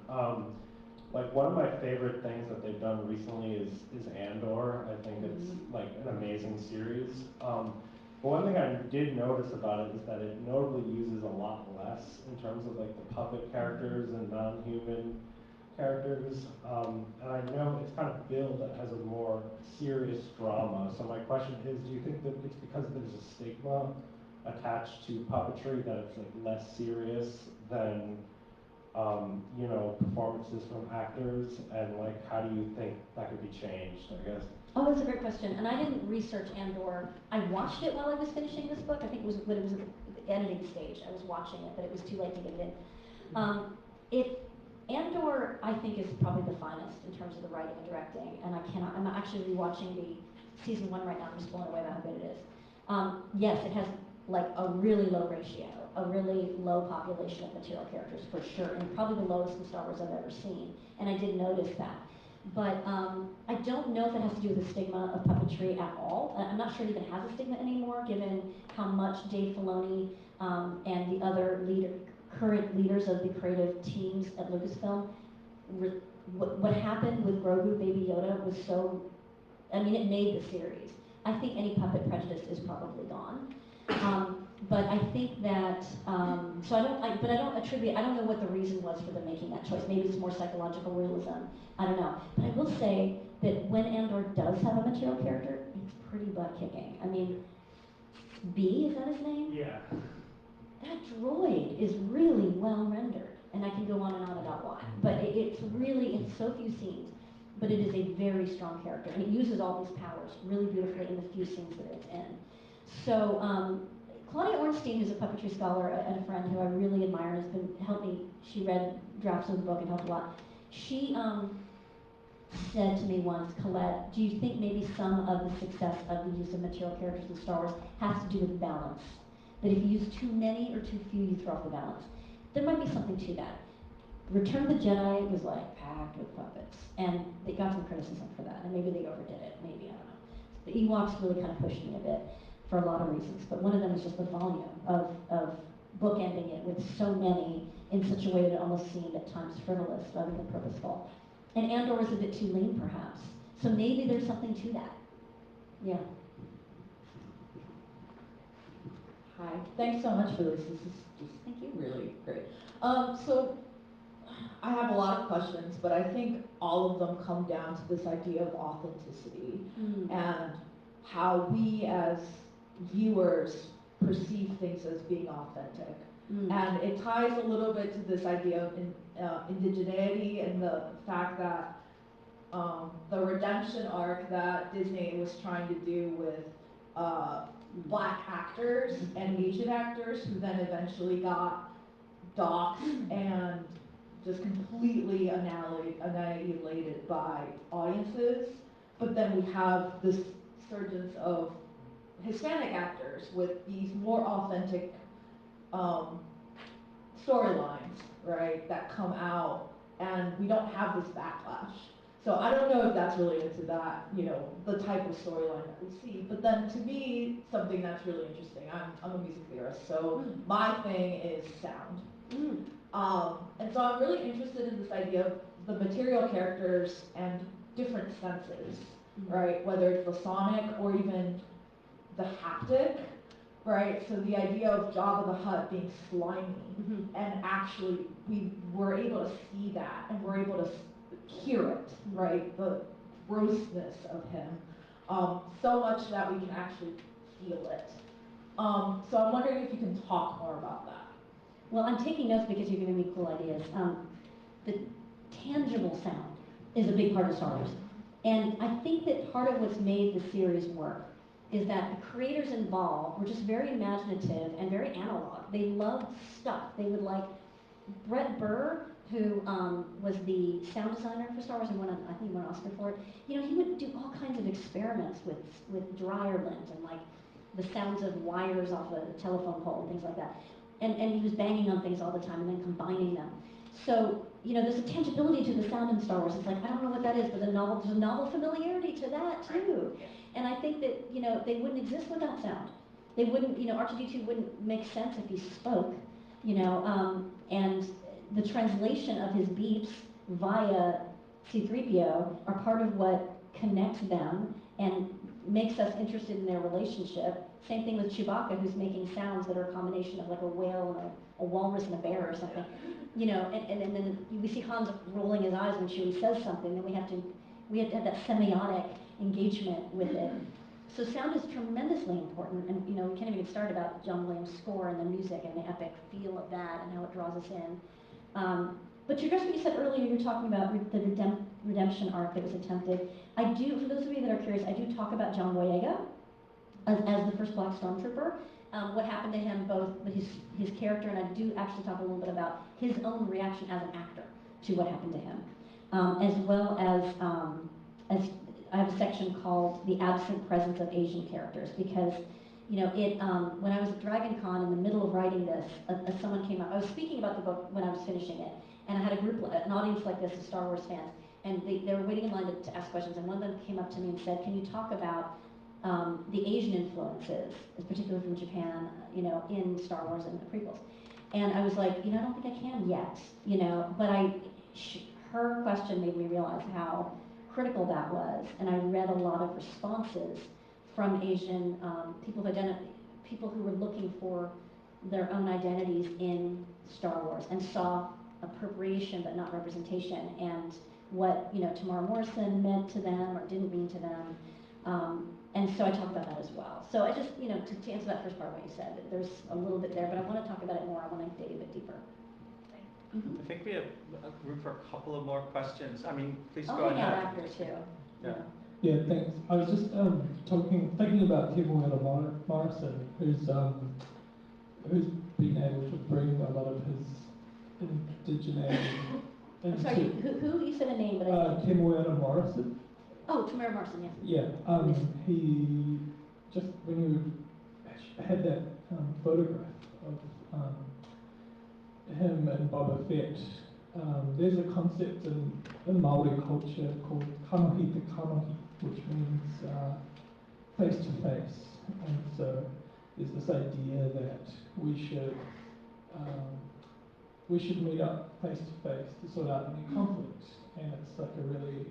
Like, one of my favorite things that they've done recently is Andor. I think it's like an amazing series. But one thing I did notice about it is that it notably uses a lot less in terms of like the puppet characters and non-human characters. And I know it's kind of billed as a more serious drama. So my question is, do you think that it's because there's a stigma attached to puppetry that it's like less serious than you know, performances from actors, and like how do you think that could be changed, I guess? Oh, that's a great question. And I didn't research Andor. I watched it while I was finishing this book. I think it was when it was at the editing stage. I was watching it, but it was too late to get it in. Andor, I think, is probably the finest in terms of the writing and directing. And I'm actually rewatching the season 1 right now. I'm just blown away by how good it is. Yes, it has like a really low ratio, a really low population of material characters for sure, and probably the lowest in Star Wars I've ever seen. And I did notice that. But I don't know if it has to do with the stigma of puppetry at all. I'm not sure it even has a stigma anymore, given how much Dave Filoni and the other current leaders of the creative teams at Lucasfilm, what happened with Grogu, Baby Yoda, was so, I mean, it made the series. I think any puppet prejudice is probably gone. But I think that, so I don't know what the reason was for them making that choice. Maybe it's more psychological realism. I don't know. But I will say that when Andor does have a material character, it's pretty butt-kicking. I mean, B, is that his name? Yeah. That droid is really well rendered. And I can go on and on about why. But it's so few scenes. But it is a very strong character. And it uses all these powers really beautifully in the few scenes that it's in. So, Claudia Ornstein, who's a puppetry scholar and a friend who I really admire and has helped me, she read drafts of the book and helped a lot. She said to me once, Colette, do you think maybe some of the success of the use of material characters in Star Wars has to do with balance? That if you use too many or too few, you throw off the balance. There might be something to that. Return of the Jedi was like packed with puppets, and they got some criticism for that, and maybe they overdid it, maybe, I don't know. The Ewoks really kind of pushed me a bit for a lot of reasons, but one of them is just the volume of bookending it with so many in such a way that it almost seemed at times frivolous rather than purposeful. And Andor is a bit too lean, perhaps. So maybe there's something to that. Yeah. Hi. Thanks so much for this. This is just Thank you. really great. So I have a lot of questions, but I think all of them come down to this idea of authenticity and how we as viewers perceive things as being authentic. And it ties a little bit to this idea of indigeneity and the fact that the redemption arc that Disney was trying to do with Black actors and Asian actors, who then eventually got doxxed and just completely annihilated by audiences. But then we have this surgence of Hispanic actors with these more authentic storylines, right, that come out, and we don't have this backlash. So I don't know if that's related to that, you know, the type of storyline that we see. But then to me, something that's really interesting, I'm a music theorist, so my thing is sound. And so I'm really interested in this idea of the material characters and different senses, right? Whether it's the sonic or even the haptic, right? So the idea of Jabba the Hutt being slimy, and actually we were able to see that, and we're able to hear it, right? The grossness of him. so much that we can actually feel it. So I'm wondering if you can talk more about that. Well, I'm taking notes because you're giving me cool ideas. The tangible sound is a big part of Star Wars. And I think that part of what's made the series work is that the creators involved were just very imaginative and very analog. They loved stuff. They would like, Brett Burr, who was the sound designer for Star Wars and I think he won an Oscar for it, you know, he would do all kinds of experiments with dryer lint and like the sounds of wires off a telephone pole and things like that. And he was banging on things all the time and then combining them. So, you know, there's a tangibility to the sound in Star Wars. It's like, I don't know what that is, but there's a novel familiarity to that too. And I think that, you know, they wouldn't exist without sound. They wouldn't, you know, R2-D2 wouldn't make sense if he spoke, you know, and the translation of his beeps via C-3PO are part of what connects them and makes us interested in their relationship. Same thing with Chewbacca, who's making sounds that are a combination of like a whale and a walrus and a bear or something. You know, and then we see Hans rolling his eyes when Chewie says something, then we have to have that semiotic engagement with it. So sound is tremendously important, and you know, we can't even get started about John Williams' score and the music and the epic feel of that and how it draws us in. But to address what you said earlier, you're talking about the redemption arc that was attempted. I do, for those of you that are curious, I do talk about John Boyega as the first Black Stormtrooper. What happened to him, both his character, and I do actually talk a little bit about his own reaction as an actor to what happened to him, as well as I have a section called "The Absent Presence of Asian Characters," because you know when I was at Dragon Con in the middle of writing this, someone came up. I was speaking about the book when I was finishing it, and I had an audience like this of Star Wars fans, and they were waiting in line to ask questions, and one of them came up to me and said, "Can you talk about the Asian influences, particularly from Japan, you know, in Star Wars and the prequels?" And I was like, you know, I don't think I can yet, you know, but her question made me realize how critical that was, and I read a lot of responses from Asian people who were looking for their own identities in Star Wars and saw appropriation but not representation, and what, you know, Tamara Morrison meant to them or didn't mean to them. And so I talk about that as well. So I just, you know, to answer that first part of what you said, there's a little bit there, but I want to talk about it more. I want to dig a bit deeper. I think we have room for a couple of more questions. I mean, please I'll go hang out ahead. after too. Yeah. Yeah, thanks. I was just thinking about Kevin Morrison, who's been able to bring a lot of his indigeneity I'm sorry, who? You said a name, but I Tim Morrison. Oh, Tamara Morrison, yes. Yeah, he just, when you had that photograph of him and Boba Fett, there's a concept in Māori culture called kanohi te kanohi, which means face to face. And so there's this idea that we should meet up face to face to sort out any conflict, and it's like a really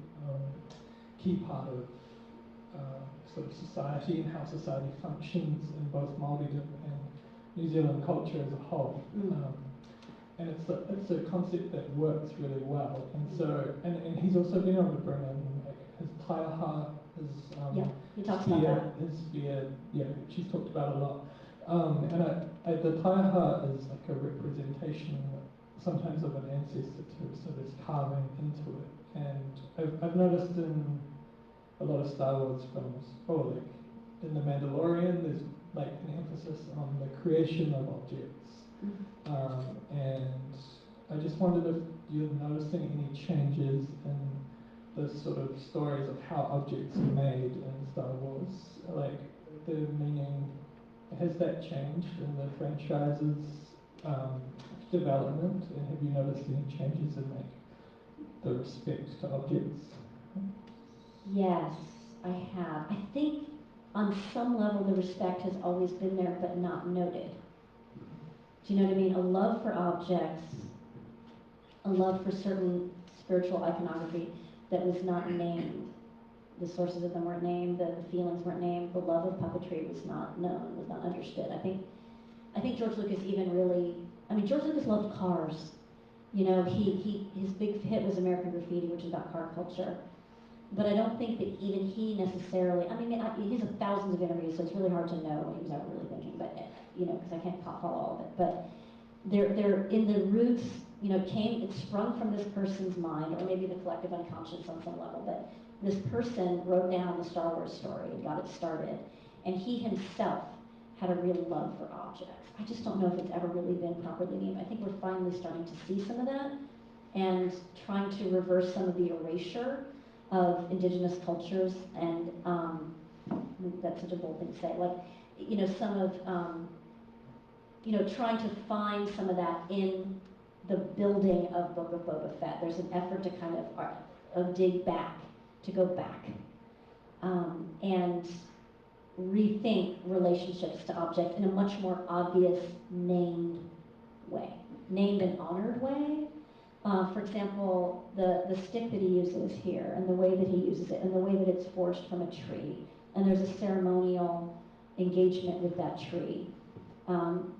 key part of sort of society and how society functions in both Māoridom and New Zealand culture as a whole. And it's a concept that works really well. And so, and he's also been able to bring in like his taiaha, his he talks about that. his beard, yeah, she's talked about a lot. And the taiaha is like a representation sometimes of an ancestor too, so there's carving into it. And I've noticed in a lot of Star Wars films, or like in The Mandalorian, there's like an emphasis on the creation of objects. And I just wondered if you're noticing any changes in the sort of stories of how objects are made in Star Wars, like the meaning, has that changed in the franchise's development, and have you noticed any changes in like the respect to objects? Yes, I have. I think on some level the respect has always been there but not noted. Do you know what I mean? A love for objects, a love for certain spiritual iconography that was not named. The sources of them weren't named, the feelings weren't named, the love of puppetry was not known, was not understood. I think George Lucas even really, George Lucas loved cars. You know, his big hit was American Graffiti, which is about car culture. but I don't think that even he necessarily, I mean, he has thousands of interviews, so it's really hard to know what he was ever really thinking, but, you know, because I can't follow all of it, but they're in the roots, you know, it sprung from this person's mind, or maybe the collective unconscious on some level, but this person wrote down the Star Wars story and got it started, and he himself had a real love for objects. I just don't know if it's ever really been properly named. I think we're finally starting to see some of that, and trying to reverse some of the erasure of indigenous cultures, and that's such a bold thing to say, like, you know, some of, you know, trying to find some of that in the building of Book of Boba Fett. There's an effort to kind of dig back, to go back, and rethink relationships to objects in a much more obvious, named way, named and honored way. For example, the stick that he uses here, and the way that he uses it, and the way that it's forged from a tree, and there's a ceremonial engagement with that tree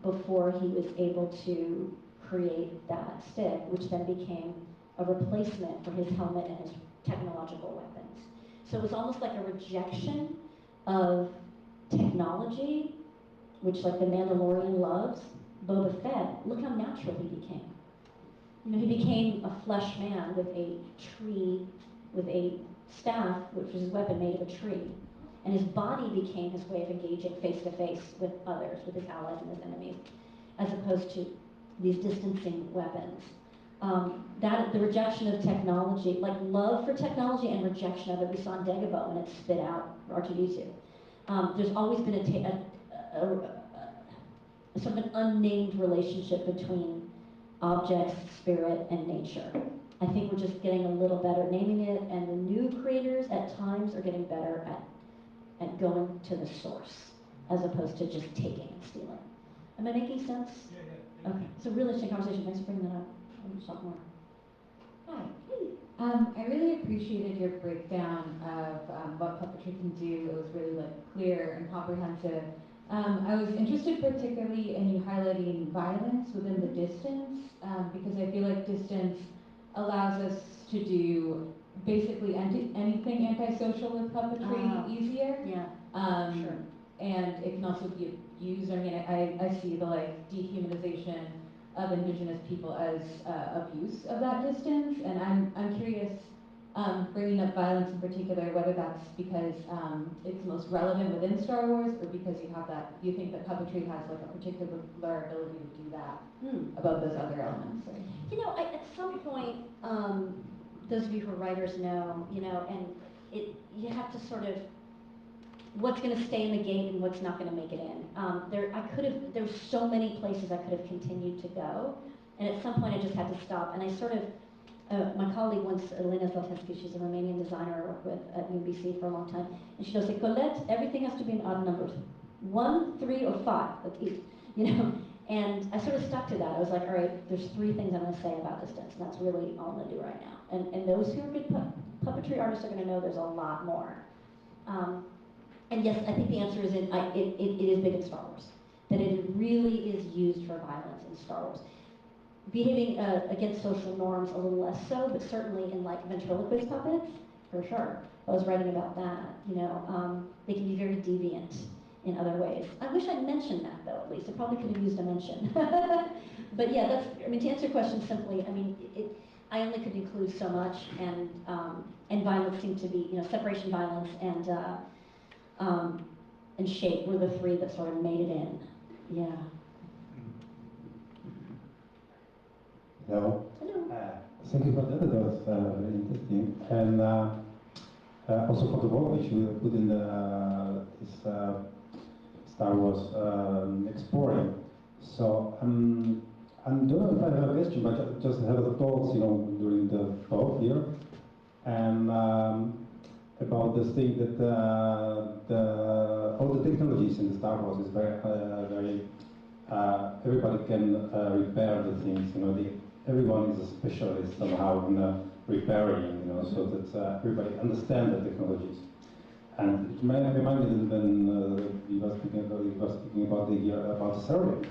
before he was able to create that stick, which then became a replacement for his helmet and his technological weapons. So it was almost like a rejection of technology, which, like, the Mandalorian loves. Boba Fett, look how natural he became. You know, he became a flesh man with a tree, with a staff, which was his weapon, made of a tree. And his body became his way of engaging face to face with others, with his allies and his enemies, as opposed to these distancing weapons. The rejection of technology, like love for technology and rejection of it, we saw in Dagobah when it spit out R2-D2. There's always been a sort of an unnamed relationship between objects, spirit, and nature. I think we're just getting a little better at naming it, and the new creators at times are getting better at going to the source, as opposed to just taking and stealing. Am I making sense? Yeah. Okay, it's a really interesting conversation. Thanks for bringing that up. I'll talk more. Hi. Hey. I really appreciated your breakdown of what puppetry can do. It was really clear and comprehensive. I was interested particularly in you highlighting violence within the distance, because I feel like distance allows us to do basically anything antisocial with puppetry easier. Yeah, sure. And it can also be used. I mean, I see the dehumanization of indigenous people as abuse of that distance, and I'm curious, bringing up violence in particular, whether that's because it's most relevant within Star Wars, or because you think that puppetry has a particular ability to do that above those other elements. You know, at some point, those of you who are writers know, you know, and you have to sort of, what's going to stay in the gate and what's not going to make it in. There's so many places I could have continued to go, and at some point I just had to stop. And I sort of, my colleague once, Elena Zlotevsky, she's a Romanian designer I worked with at UBC for a long time, and she does say, Colette, everything has to be in odd numbers, 1, 3, or 5, like 8, you know. And I sort of stuck to that. I was like, all right, there's 3 things I'm going to say about distance, and that's really all I'm going to do right now. And those who are good puppetry artists are going to know there's a lot more. And yes, I think the answer is it is big in Star Wars, that it really is used for violence in Star Wars. Behaving against social norms a little less so, but certainly in ventriloquist puppets, for sure. I was writing about that, you know, they can be very deviant in other ways. I wish I'd mentioned that though, at least. I probably could have used a mention. But yeah, to answer your question simply, I mean, I only could include so much, and violence seemed to be, you know, separation violence and shape were the 3 that sort of made it in. Yeah. Hello. Hello. Thank you for that. That was very interesting. And also for the work which we put in this Star Wars exploring. So I don't know if I have a question, but I just have a thoughts, you know, during the talk here, and about this thing that all the technologies in the Star Wars is very everybody can repair the things, you know. Everyone is a specialist somehow in repairing, you know, so that everybody understands the technologies. And it reminded me when we were speaking about the servant,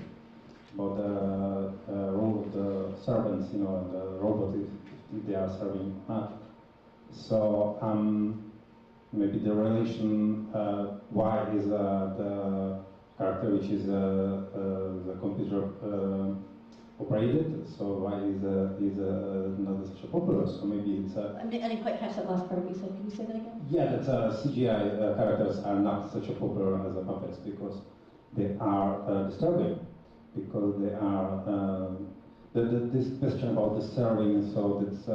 about the role of the servants, you know, and the robots if they are serving. So maybe the relation why is the character which is the computer operated. So why is not such a popular? So maybe it's I didn't quite catch that last part you said. Can you say that again? yeah, that CGI characters are not such a popular as the puppets because they are disturbing, because they are this question about disturbing. So that's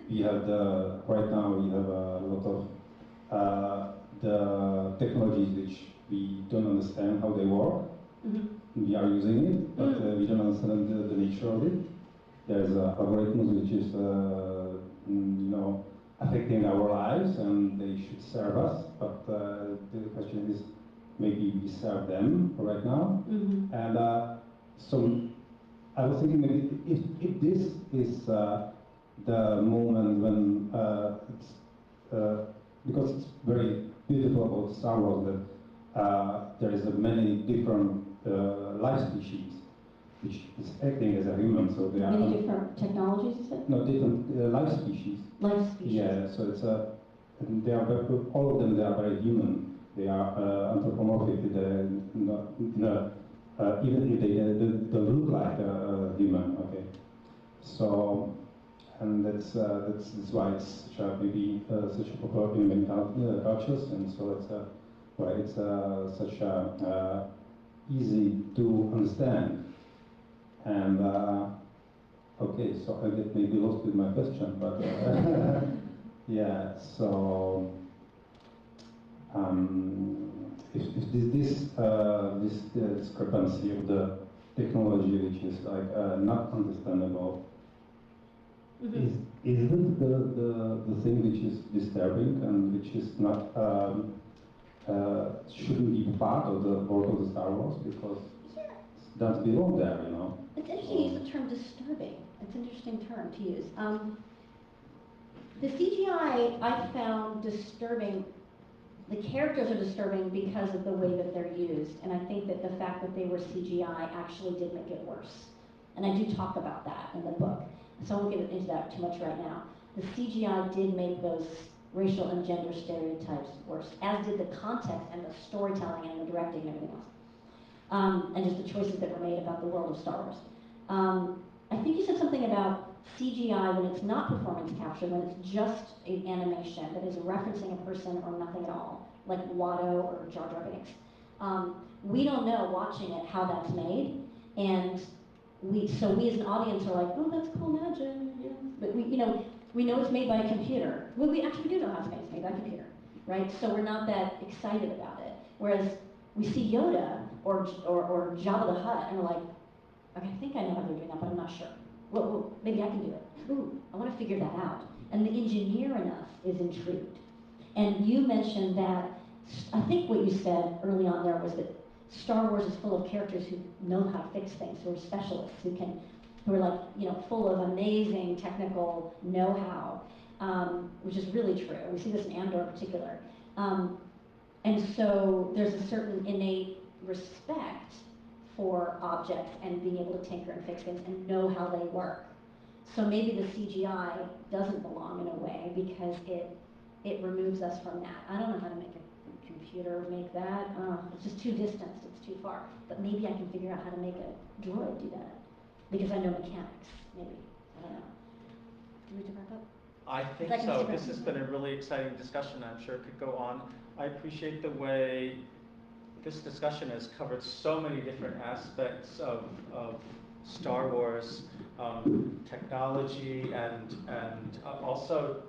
we have right now we have a lot of the technologies which we don't understand how they work. We are using it, but we don't understand the nature of it. There's algorithms which is affecting our lives, and they should serve us. But the question is, maybe we serve them right now. And so I was thinking maybe if this is the moment when it's because it's very beautiful about Star Wars that there is many different life species which is acting as a human, so they are Many different technologies, you said? no different life species. Life species. Yeah, so it's and they are all of them. They are very human. They are anthropomorphic. Even if they don't look like a human. Okay, so and that's why it's such a maybe such a popular in cultures, and so it's why it's such a easy to understand. And okay, so I get maybe lost with my question, but yeah. So if this discrepancy of the technology, which is like not understandable, is it the thing which is disturbing and which is not shouldn't be part of the world of the Star Wars because it doesn't belong there, you know. It's interesting to use the term disturbing. It's an interesting term to use. The CGI I found disturbing. The characters are disturbing because of the way that they're used, and I think that the fact that they were CGI actually did make it worse. And I do talk about that in the book, so I won't get into that too much right now. The CGI did make those racial and gender stereotypes worse, as did the context and the storytelling and the directing and everything else. And just the choices that were made about the world of Star Wars. I think you said something about CGI when it's not performance capture, when it's just an animation that is referencing a person or nothing at all, like Watto or Jar Jar Binks. We don't know watching it how that's made, and we as an audience are like, oh, that's cool magic, yes. But we know it's made by a computer. Well, we actually do know how it's made. It's made by a computer, right? So we're not that excited about it. Whereas we see Yoda or Jabba the Hutt, and we're like, okay, I think I know how they're doing that, but I'm not sure. Well, maybe I can do it. Ooh, I want to figure that out. And the engineer in us is intrigued. And you mentioned that, I think what you said early on there was that Star Wars is full of characters who know how to fix things, who are specialists, who are like, full of amazing technical know-how, which is really true. We see this in Andor in particular. And so there's a certain innate respect for objects and being able to tinker and fix things and know how they work. So maybe the CGI doesn't belong in a way because it removes us from that. I don't know how to make a computer make that. It's just too distanced, it's too far. But maybe I can figure out how to make a droid do that because I know mechanics, maybe. I don't know. Do we have to wrap up? I think so. This has been a really exciting discussion. I'm sure it could go on. I appreciate the way this discussion has covered so many different aspects of Star Wars technology and also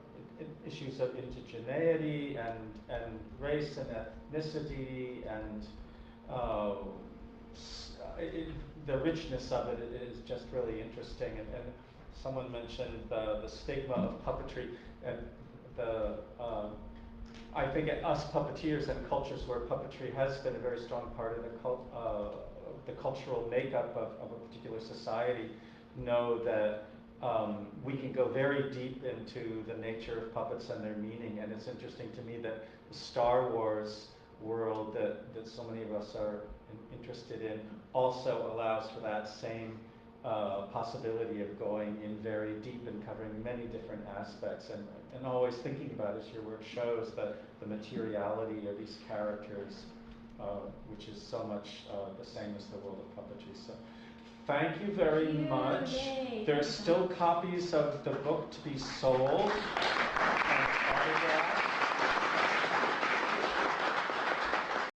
issues of indigeneity and race and ethnicity and the richness of it is just really interesting. And someone mentioned the stigma of puppetry and I think us puppeteers and cultures where puppetry has been a very strong part of the cultural makeup of a particular society know that we can go very deep into the nature of puppets and their meaning. And it's interesting to me that the Star Wars world that so many of us are interested in also allows for that same possibility of going in very deep and covering many different aspects, and always thinking about, as your work shows, the materiality of these characters, which is so much the same as the world of puppetry. So thank you very much. Yay. There's still copies of the book to be sold and autographed.